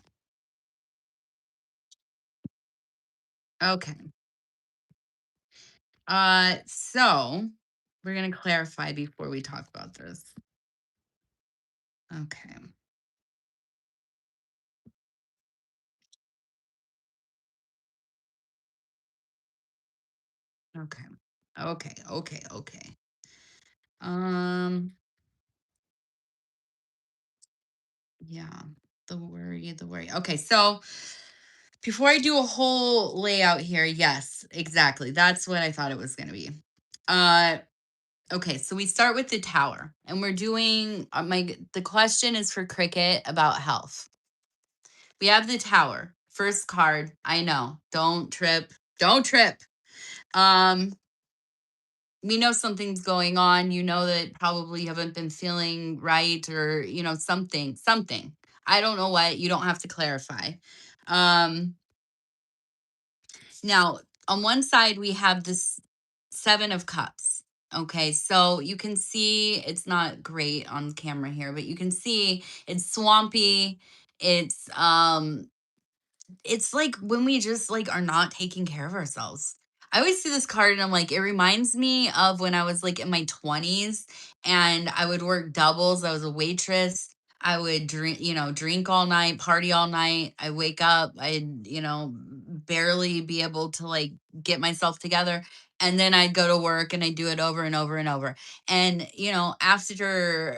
Okay. So we're going to clarify before we talk about this. Okay. Okay. Okay. Okay. Okay. Um, yeah, the worry. Okay, so before I do a whole layout here, yes, exactly. That's what I thought it was going to be. Uh, okay, so we start with the tower, and we're doing the question is for Cricket about health. We have the tower. First card. I know. Don't trip. Don't trip. Um, we know something's going on. You know that probably you haven't been feeling right or, something. I don't know what. You don't have to clarify. Um, Now, on one side, we have this Seven of Cups. Okay, so you can see it's not great on camera here, but you can see it's swampy. It's like when we just like are not taking care of ourselves. I always see this card and I'm like, it reminds me of when I was like in my 20s and I would work doubles. I was a waitress. I would drink all night, party all night. I wake up, barely be able to like get myself together. And then I'd go to work and I do it over and over and over. And, after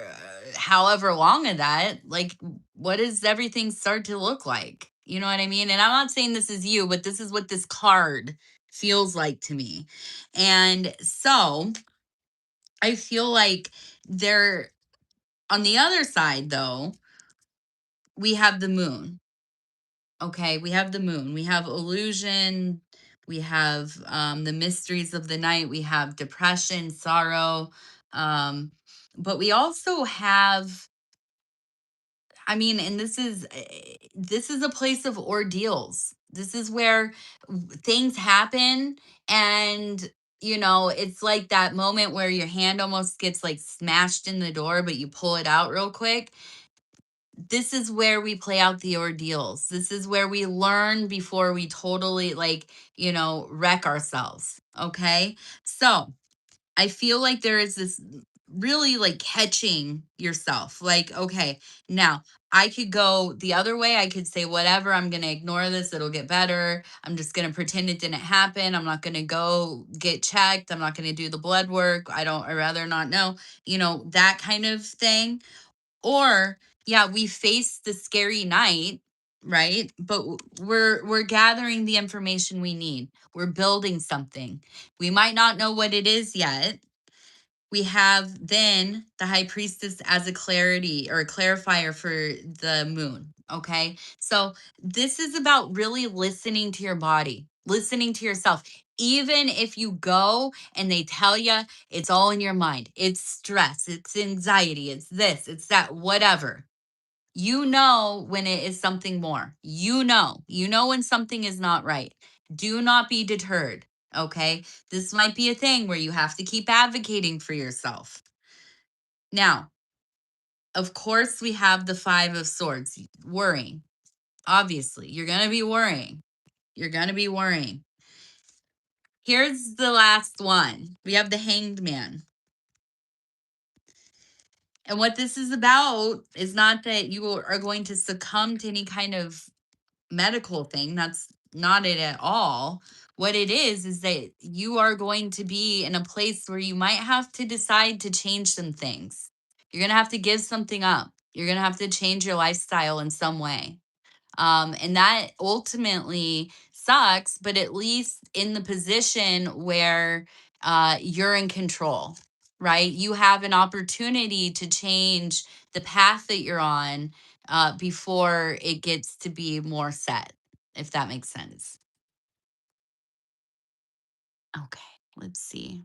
however long of that, like, what does everything start to look like? You know what I mean? And I'm not saying this is you, but this is what this card feels like to me. And so I feel like there, on the other side, though, we have the moon. Okay. We have the moon. We have illusion. We have the mysteries of the night. We have depression, sorrow. Um, but we also have, I mean, and this is a place of ordeals. This is where things happen and it's like that moment where your hand almost gets like smashed in the door but you pull it out real quick. This is where we play out the ordeals. This is where we learn before we totally like, wreck ourselves, okay? So, I feel like there is this really like catching yourself. Like, okay, now I could go the other way. I could say, whatever, I'm going to ignore this. It'll get better. I'm just going to pretend it didn't happen. I'm not going to go get checked. I'm not going to do the blood work. I'd rather not know, that kind of thing. Or, yeah, we face the scary night right? But we're gathering the information we need. We're building something. We might not know what it is yet. We have then the high priestess as a clarity or a clarifier for the moon. Okay. So this is about really listening to your body, listening to yourself. Even if you go and they tell you it's all in your mind, it's stress, it's anxiety, it's this, it's that, whatever. You know when it is something more. You know when something is not right. Do not be deterred. Okay. This might be a thing where you have to keep advocating for yourself. Now, of course, we have the Five of Swords, worrying. Obviously, you're going to be worrying. You're going to be worrying. Here's the last one. We have the Hanged Man. And what this is about is not that you are going to succumb to any kind of medical thing. That's not it at all. What it is that you are going to be in a place where you might have to decide to change some things. You're going to have to give something up. You're going to have to change your lifestyle in some way. And that ultimately sucks, but at least in the position where you're in control, right? You have an opportunity to change the path that you're on before it gets to be more set, if that makes sense. Okay, let's see.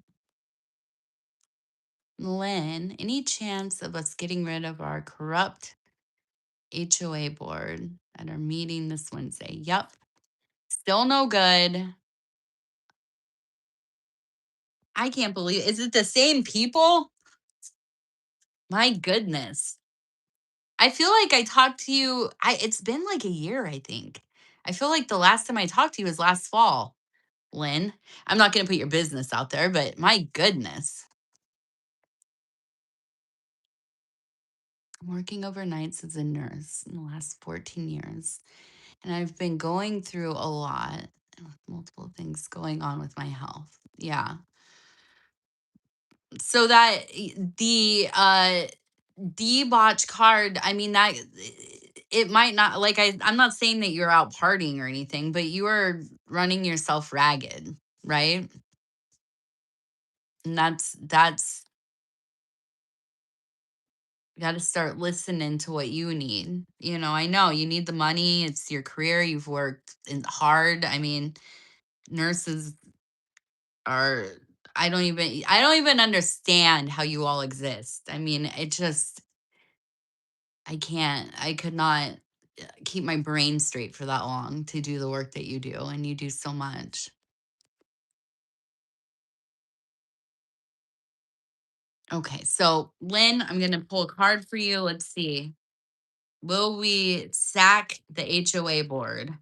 Lynn, any chance of us getting rid of our corrupt HOA board at our meeting this Wednesday? Yep. Still no good. I can't believe, is it the same people? My goodness. I feel like I talked to you, it's been like a year, I think. I feel like the last time I talked to you was last fall, Lynn. I'm not going to put your business out there, but my goodness. I'm working overnights as a nurse in the last 14 years, and I've been going through a lot with multiple things going on with my health. Yeah. So that the debauch card, I mean, that it might not, like, I'm not saying that you're out partying or anything, but you are running yourself ragged, right? And that's you got to start listening to what you need. I know you need the money, it's your career, you've worked hard. I mean, nurses are, I don't even understand how you all exist. I mean, it just, I could not keep my brain straight for that long to do the work that you do, and you do so much. Okay, so Lynn, I'm going to pull a card for you. Let's see. Will we sack the HOA board?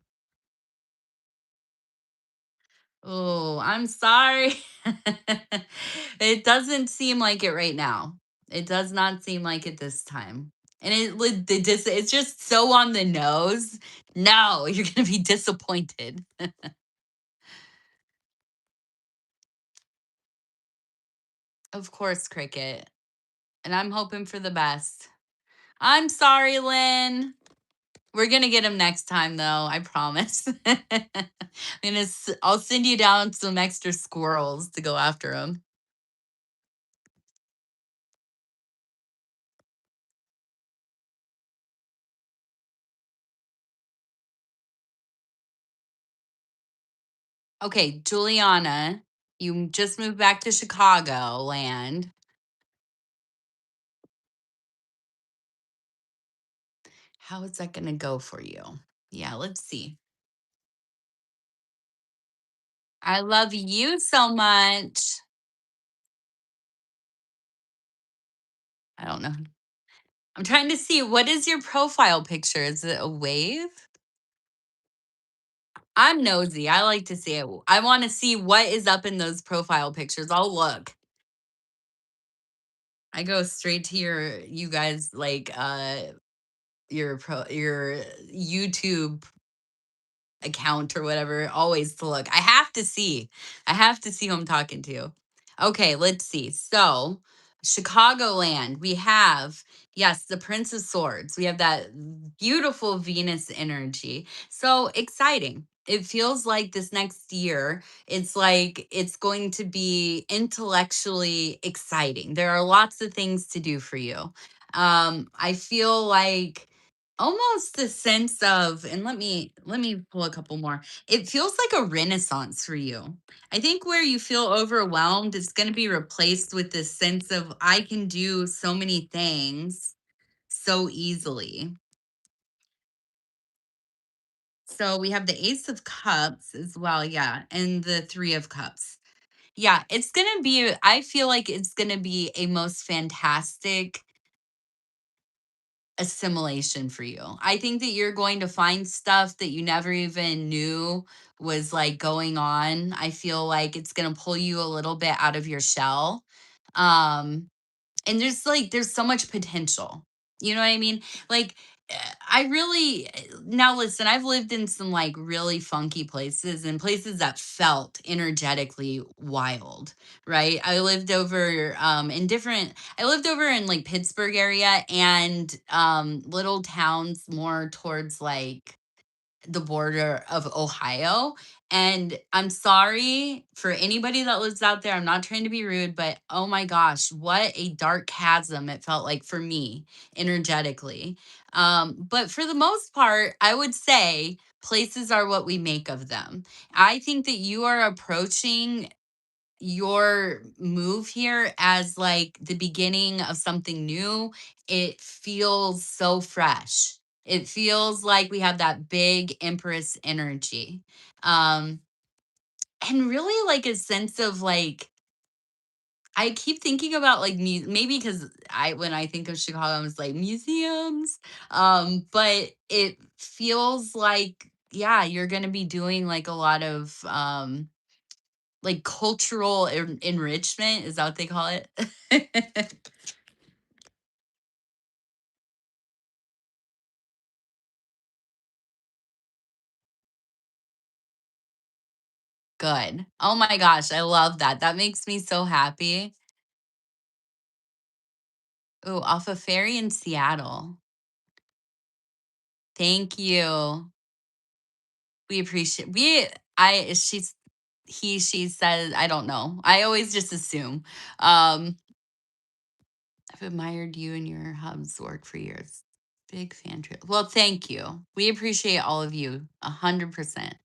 Oh, I'm sorry. It doesn't seem like it right now. It does not seem like it this time. And it's just so on the nose. No, you're going to be disappointed. Of course, Cricket. And I'm hoping for the best. I'm sorry, Lynn. We're gonna get him next time, though. I promise. I'll send you down some extra squirrels to go after him. Okay, Juliana, you just moved back to Chicago land. How is that gonna go for you? Yeah, let's see. I love you so much. I don't know. I'm trying to see, what is your profile picture? Is it a wave? I'm nosy. I like to see it. I want to see what is up in those profile pictures. I'll look. I go straight to you guys, like, your YouTube account or whatever, always to look. I have to see. I have to see who I'm talking to. Okay, let's see. So Chicagoland, we have, yes, the Prince of Swords. We have that beautiful Venus energy. So exciting. It feels like this next year, it's like it's going to be intellectually exciting. There are lots of things to do for you. I feel like almost the sense of, and let me pull a couple more. It feels like a renaissance for you. I think where you feel overwhelmed is going to be replaced with this sense of I can do so many things so easily. So we have the Ace of Cups as well, yeah, and the Three of Cups. Yeah, it's going to be, I feel like it's going to be a most fantastic assimilation for you. I think that you're going to find stuff that you never even knew was like going on. I feel like it's going to pull you a little bit out of your shell. Um and there's so much potential. You know what I mean? Like I really now listen, I've lived in some like really funky places and places that felt energetically wild, right? I lived over in like Pittsburgh area and little towns more towards like the border of Ohio. And I'm sorry for anybody that lives out there. I'm not trying to be rude, but oh my gosh, what a dark chasm it felt like for me energetically. But for the most part, I would say places are what we make of them. I think that you are approaching your move here as like the beginning of something new. It feels so fresh. It feels like we have that big empress energy. Um and really like a sense of like I keep thinking about like maybe because I when I think of Chicago, I was like museums. But it feels like yeah, you're gonna be doing like a lot of like cultural enrichment, is that what they call it? Good. Oh my gosh, I love that. That makes me so happy. Ooh, off a ferry in Seattle. Thank you. We appreciate we I she's he she says I don't know. I always just assume. Um I've admired you and your hub's work for years. Big fan trip. Well, thank you. We appreciate all of you 100%.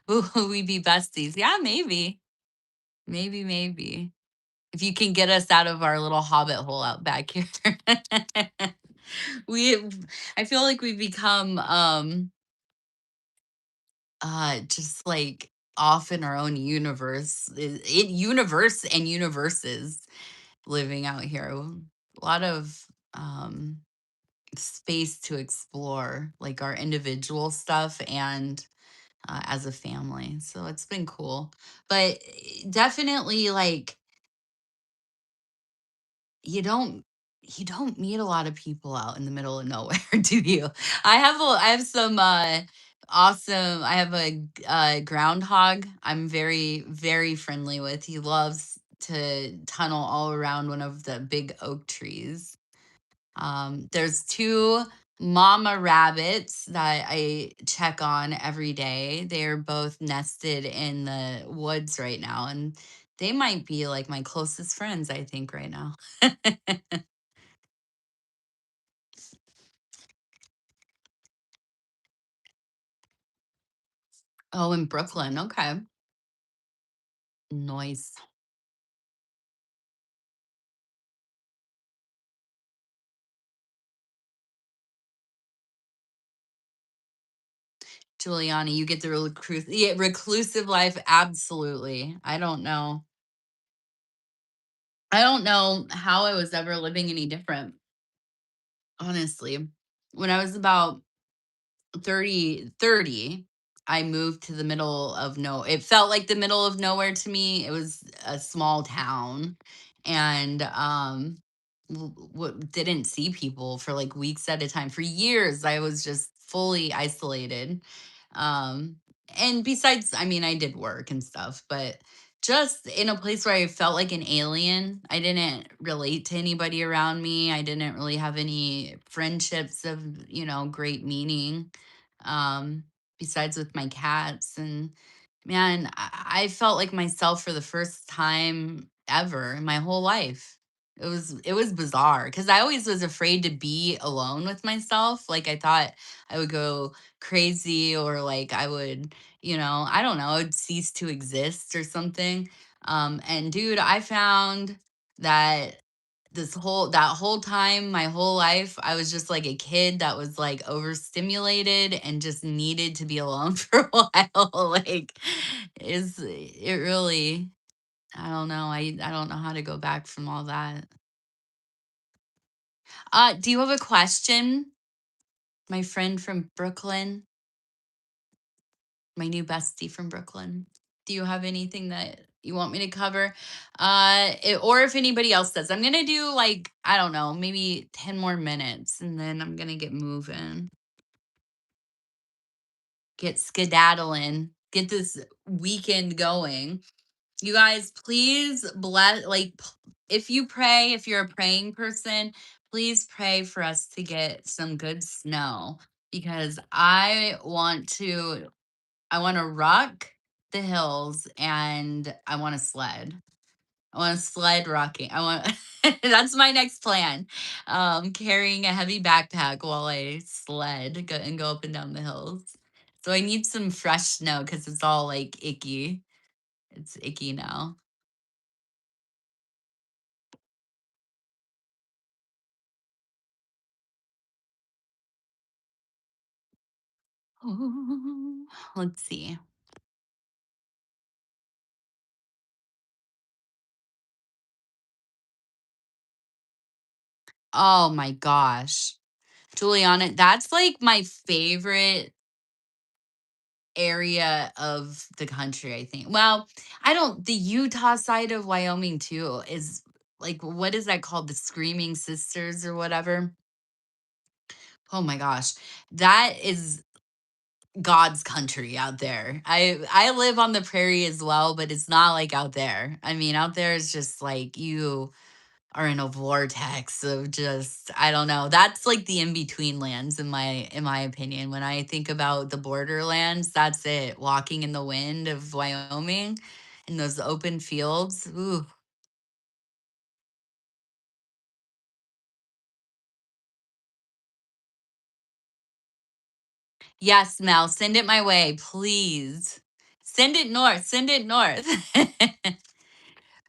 Will we be besties? Yeah, maybe. Maybe, maybe. If you can get us out of our little hobbit hole out back here. we I feel like we've become just like off in our own universe. Universe and universes living out here. A lot of space to explore like our individual stuff and as a family. So it's been cool. But definitely like you don't you don't meet a lot of people out in the middle of nowhere, do you? I have some awesome I have a groundhog I'm very very friendly with. He loves to tunnel all around one of the big oak trees. There's two mama rabbits that I check on every day. They're both nested in the woods right now, and they might be like my closest friends, I think, right now. Oh, in Brooklyn. Okay. Noise. Giuliani, you get the yeah, reclusive life. Absolutely. I don't know how I was ever living any different, honestly. When I was about 30, I moved to the middle of no it felt like the middle of nowhere to me. It was a small town and didn't see people for like weeks at a time. For years I was just fully isolated. Um and besides, I mean, I did work and stuff, but just in a place where I felt like an alien. I didn't relate to anybody around me. I didn't really have any friendships of, great meaning. Um, Besides with my cats. And man, I felt like myself for the first time ever in my whole life. It was bizarre because I always was afraid to be alone with myself. Like I thought I would go crazy, or like I would, I don't know, I would cease to exist or something. And dude, I found that that whole time, my whole life, I was just like a kid that was like overstimulated and just needed to be alone for a while. Like, is it really? I don't know. I don't know how to go back from all that. Do you have a question, my friend from Brooklyn, my new bestie from Brooklyn? Do you have anything that you want me to cover? Or if anybody else does, I'm gonna do like, I don't know, maybe 10 more minutes, and then I'm gonna get moving, get skedaddling, get this weekend going. You guys, please bless, like, if you pray, if you're a praying person, please pray for us to get some good snow, because I want to rock the hills, and I want to sled. I want to sled rocking. I want that's my next plan. Carrying a heavy backpack while I and go up and down the hills. So I need some fresh snow because it's all like icky. It's icky now. Oh, let's see. Oh my gosh. Juliana, that's like my favorite area of the country, I think. Well, I don't the Utah side of Wyoming too is like, what is that called? The Screaming Sisters or whatever. Oh my gosh. That is God's country out there. I live on the prairie as well, but it's not like out there. I mean, out there is just like you are in a vortex of just, I don't know. That's like the in between lands in my opinion. When I think about the borderlands, that's it. Walking in the wind of Wyoming in those open fields. Ooh. Yes, Mel, send it my way, please. Send it north. Send it north.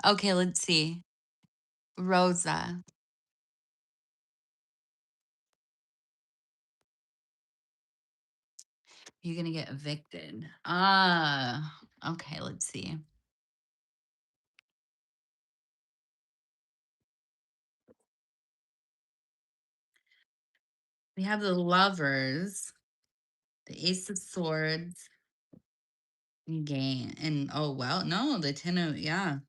Okay, let's see. Rosa, you're gonna get evicted. Okay, let's see. We have the lovers, the ace of swords, gain, and oh well, no, the 10 of, yeah.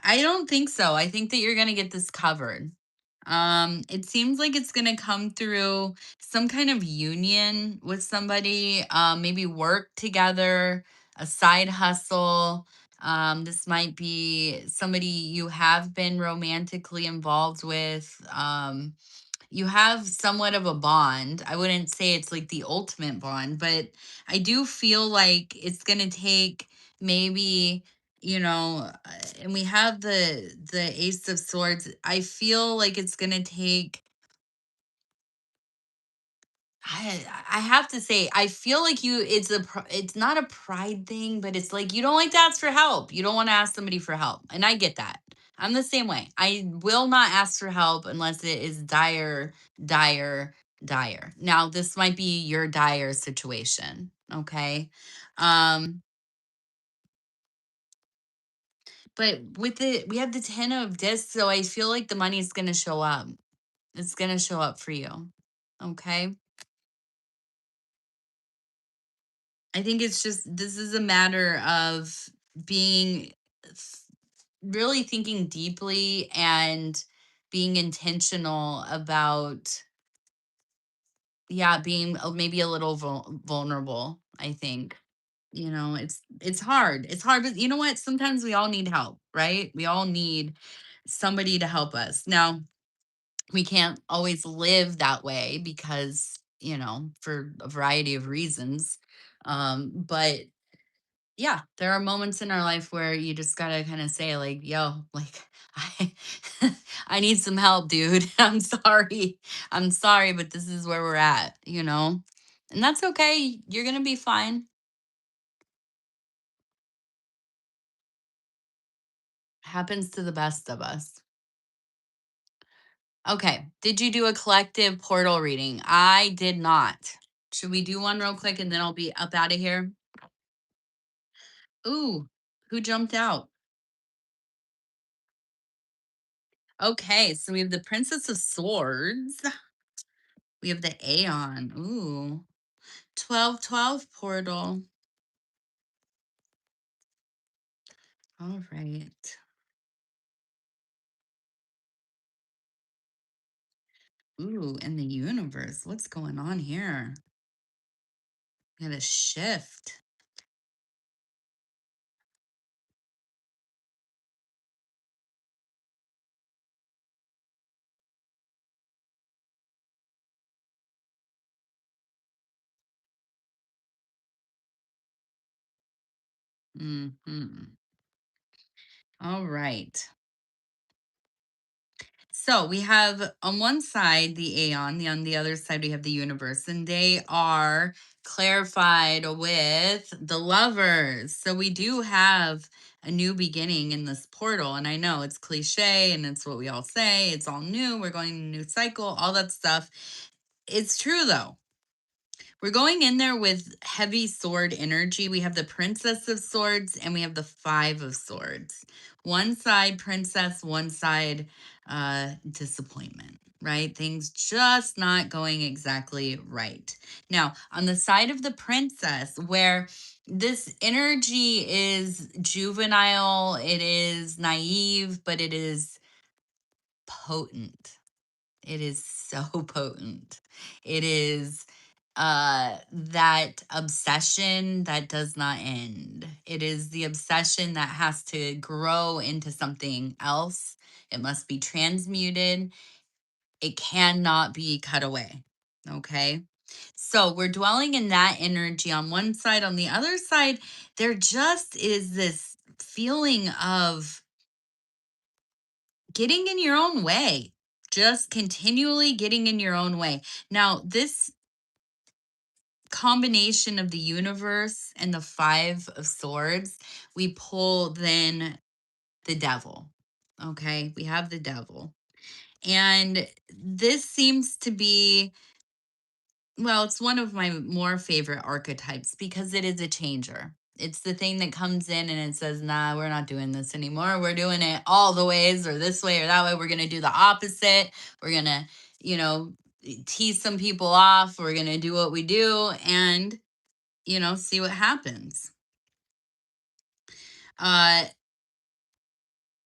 I don't think so. I think that you're gonna get this covered. It seems like it's gonna come through some kind of union with somebody, maybe work together, a side hustle. This might be somebody you have been romantically involved with. You have somewhat of a bond. I wouldn't say it's like the ultimate bond, but I do feel like it's going to take maybe, and we have the ace of swords. I feel like it's going to take, I have to say, I feel like it's not a pride thing, but it's like you don't like to ask for help. You don't want to ask somebody for help. And I get that. I'm the same way. I will not ask for help unless it is dire, dire, dire. Now, this might be your dire situation, okay? Um but we have the 10 of discs, so I feel like the money's going to show up. It's going to show up for you. Okay? I think it's just this is a matter of being th- really thinking deeply and being intentional about, yeah, being maybe a little vulnerable, I think. It's hard. It's hard, but you know what? Sometimes we all need help, right? We all need somebody to help us. Now, we can't always live that way because, for a variety of reasons. But yeah, there are moments in our life where you just gotta kind of say, like, yo, like, I I need some help, dude. I'm sorry, but this is where we're at. And that's okay. You're gonna be fine. Happens to the best of us. Okay. Did you do a collective portal reading? I did not. Should we do one real quick and then I'll be up out of here? Ooh, who jumped out? Okay, so we have the Princess of Swords. We have the Aeon. Ooh. 1212 portal. All right. Ooh, and the universe. What's going on here? We got a shift. All right. So we have on one side the Aeon, on the other side we have the universe, and they are clarified with the lovers. So we do have a new beginning in this portal. And I know it's cliche and it's what we all say. It's all new. We're going in a new cycle, all that stuff. It's true though. We're going in there with heavy sword energy. We have the Princess of Swords and we have the Five of Swords. One side princess, one side disappointment, right? Things just not going exactly right. Now, on the side of the princess, where this energy is juvenile, it is naive, but it is potent. It is so potent. It is that obsession that does not end. It is the obsession that has to grow into something else. It must be transmuted. It cannot be cut away. Okay. So we're dwelling in that energy on one side. On the other side, there just is this feeling of getting in your own way, just continually getting in your own way. Now, this combination of the universe and the Five of Swords, we pull then the devil. Okay, we have the devil. And this seems to be, well, it's one of my more favorite archetypes because it is a changer. It's the thing that comes in and it says, nah, we're not doing this anymore. We're doing it all the ways or this way or that way. We're going to do the opposite. We're going to, you know, tease some people off. We're going to do what we do and, see what happens. Uh,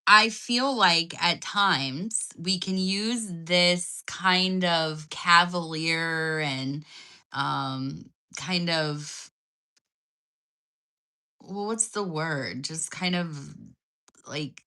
I feel like at times we can use this kind of cavalier and kind of, well, what's the word? Just kind of like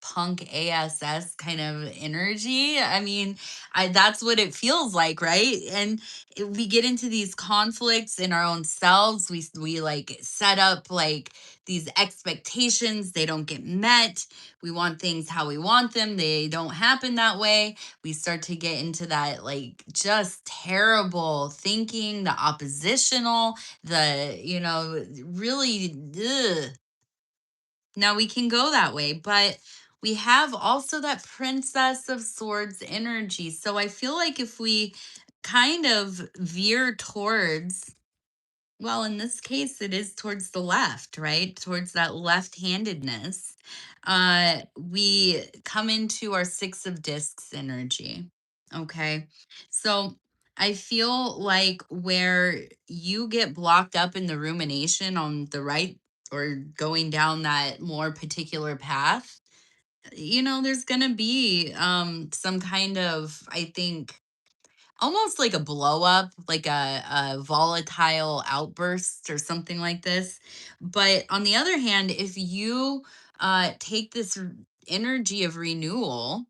punk ass kind of energy. I mean, that's what it feels like, right? And we get into these conflicts in our own selves. We like set up like these expectations, they don't get met. We want things how we want them, they don't happen that way. We start to get into that like just terrible thinking, the oppositional, the really ugh. Now we can go that way, but we have also that Princess of Swords energy. So I feel like if we kind of veer towards, well, in this case, it is towards the left, right? Towards that left handedness. We come into our Six of Discs energy. Okay. So I feel like where you get blocked up in the rumination on the right or going down that more particular path, there's going to be some kind of, I think, almost like a blow up, like a volatile outburst or something like this. But on the other hand, if you take this energy of renewal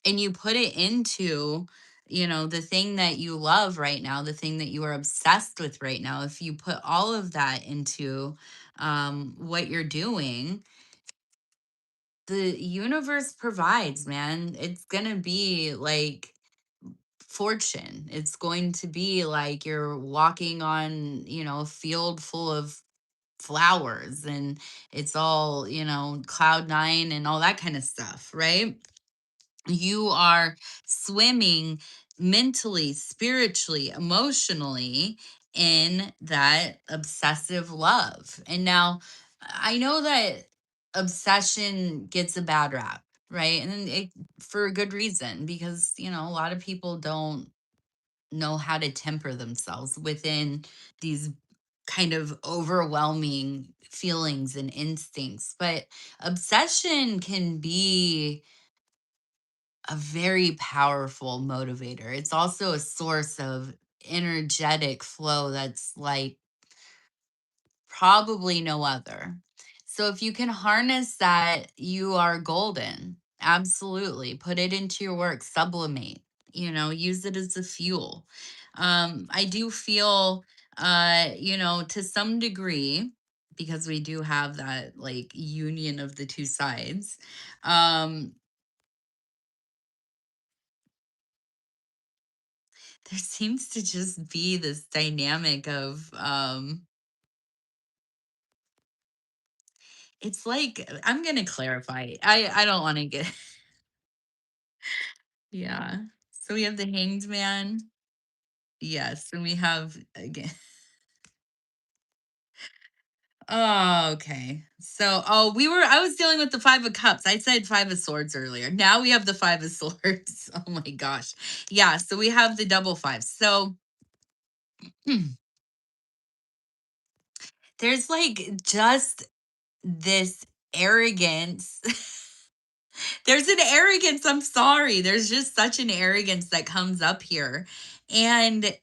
and you put it into, the thing that you love right now, the thing that you are obsessed with right now, if you put all of that into what you're doing, the universe provides, man. It's gonna be like fortune. It's going to be like you're walking on, a field full of flowers, and it's all, cloud nine and all that kind of stuff, right? You are swimming mentally, spiritually, emotionally in that obsessive love. And now I know that obsession gets a bad rap, right? And for a good reason, because, a lot of people don't know how to temper themselves within these kind of overwhelming feelings and instincts. But obsession can be a very powerful motivator. It's also a source of energetic flow that's like probably no other. So if you can harness that, you are golden. Absolutely. Put it into your work, sublimate, use it as a fuel. I do feel, to some degree, because we do have that like union of the two sides. Um, there seems to just be this dynamic of it's like I'm gonna clarify. I don't want to get yeah. So we have the hanged man. Yes, and we have again. Oh, okay. So, I was dealing with the 5 of cups. I said 5 of swords earlier. Now we have the 5 of swords. Oh my gosh. Yeah, so we have the double five. So, there's like just this arrogance. There's an arrogance. I'm sorry. There's just such an arrogance that comes up here. And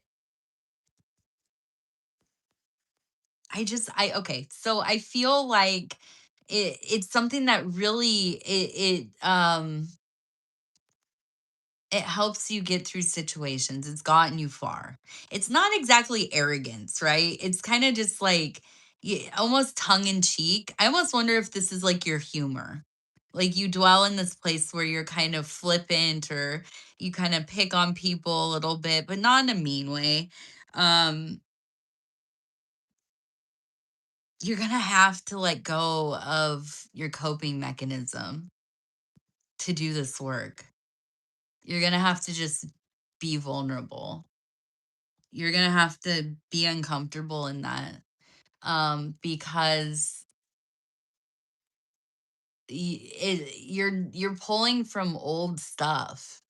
okay. So I feel like it's something that really it helps you get through situations. It's gotten you far. It's not exactly arrogance, right? It's kind of just like almost tongue in cheek. I almost wonder if this is like your humor. Like you dwell in this place where you're kind of flippant or you kind of pick on people a little bit, but not in a mean way. Um, you're going to have to let go of your coping mechanism to do this work. You're going to have to just be vulnerable. You're gonna have to be uncomfortable in that, because you're pulling from old stuff,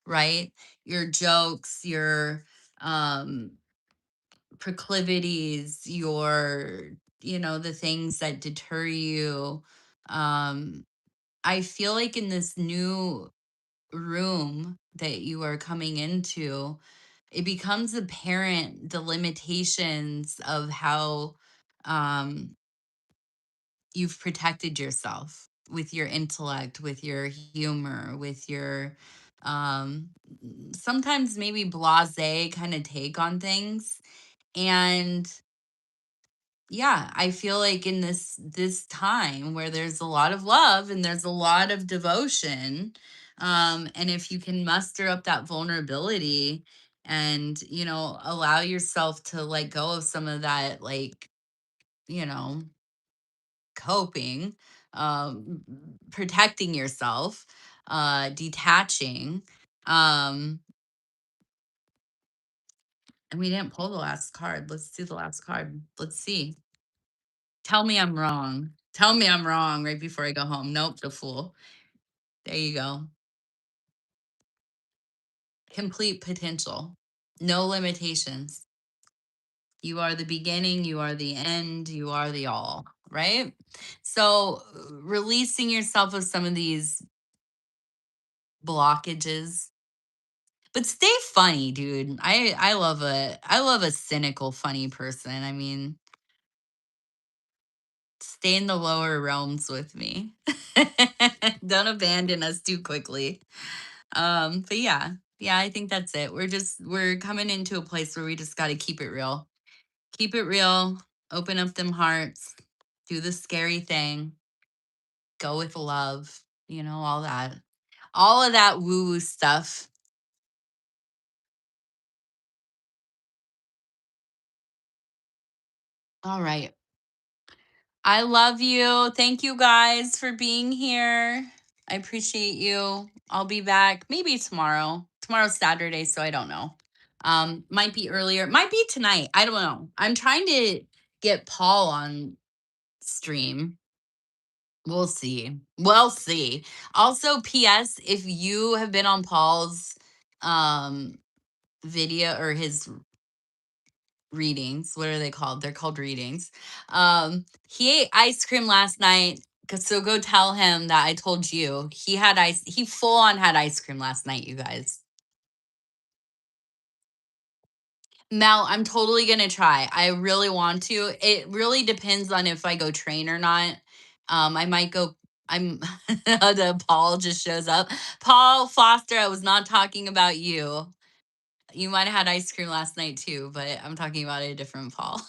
right? Your jokes, your um, proclivities, the things that deter you. Um, I feel like in this new room that you are coming into, it becomes apparent the limitations of how um, you've protected yourself with your intellect, with your humor, with your um, sometimes maybe blase kind of take on things. And yeah, I feel like in this time where there's a lot of love and there's a lot of devotion, and if you can muster up that vulnerability and allow yourself to let go of some of that, like, you know coping, um protecting yourself, detaching, um and we didn't pull the last card. Let's do the last card. Let's see. Tell me I'm wrong. Tell me I'm wrong right before I go home. Nope, the fool. There you go. Complete potential. No limitations. You are the beginning, you are the end, you are the all, right? So, releasing yourself of some of these blockages, But stay funny, dude. I love a cynical funny person. I mean, stay in the lower realms with me. Don't abandon us too quickly. But yeah. Yeah, I think that's it. We're coming into a place where we just got to keep it real. Keep it real. Open up them hearts. Do the scary thing. Go with love. All that. All of that woo woo stuff. All right. I love you. Thank you guys for being here. I appreciate you. I'll be back maybe tomorrow. Tomorrow's Saturday, so I don't know. Might be earlier, might be tonight. I don't know. I'm trying to get Paul on stream. We'll see. We'll see. Also, PS, if you have been on Paul's um video or his readings. What are they called? They're called readings. He ate ice cream last night. So go tell him that I told you. He had ice. He full on had ice cream last night, you guys. Mel, I'm totally gonna try. I really want to. It really depends on if I go train or not. I might go. I'm the Paul just shows up. Paul Foster, I was not talking about you. You might have had ice cream last night too, but I'm talking about a different Paul.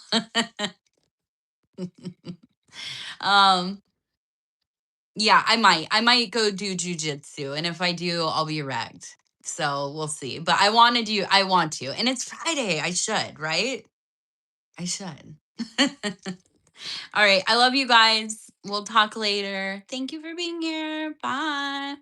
um, Yeah, I might. I might go do jujitsu, and if I do, I'll be wrecked. So we'll see. But I want to do. I want to, and it's Friday. I should, right? I should. All right. I love you guys. We'll talk later. Thank you for being here. Bye.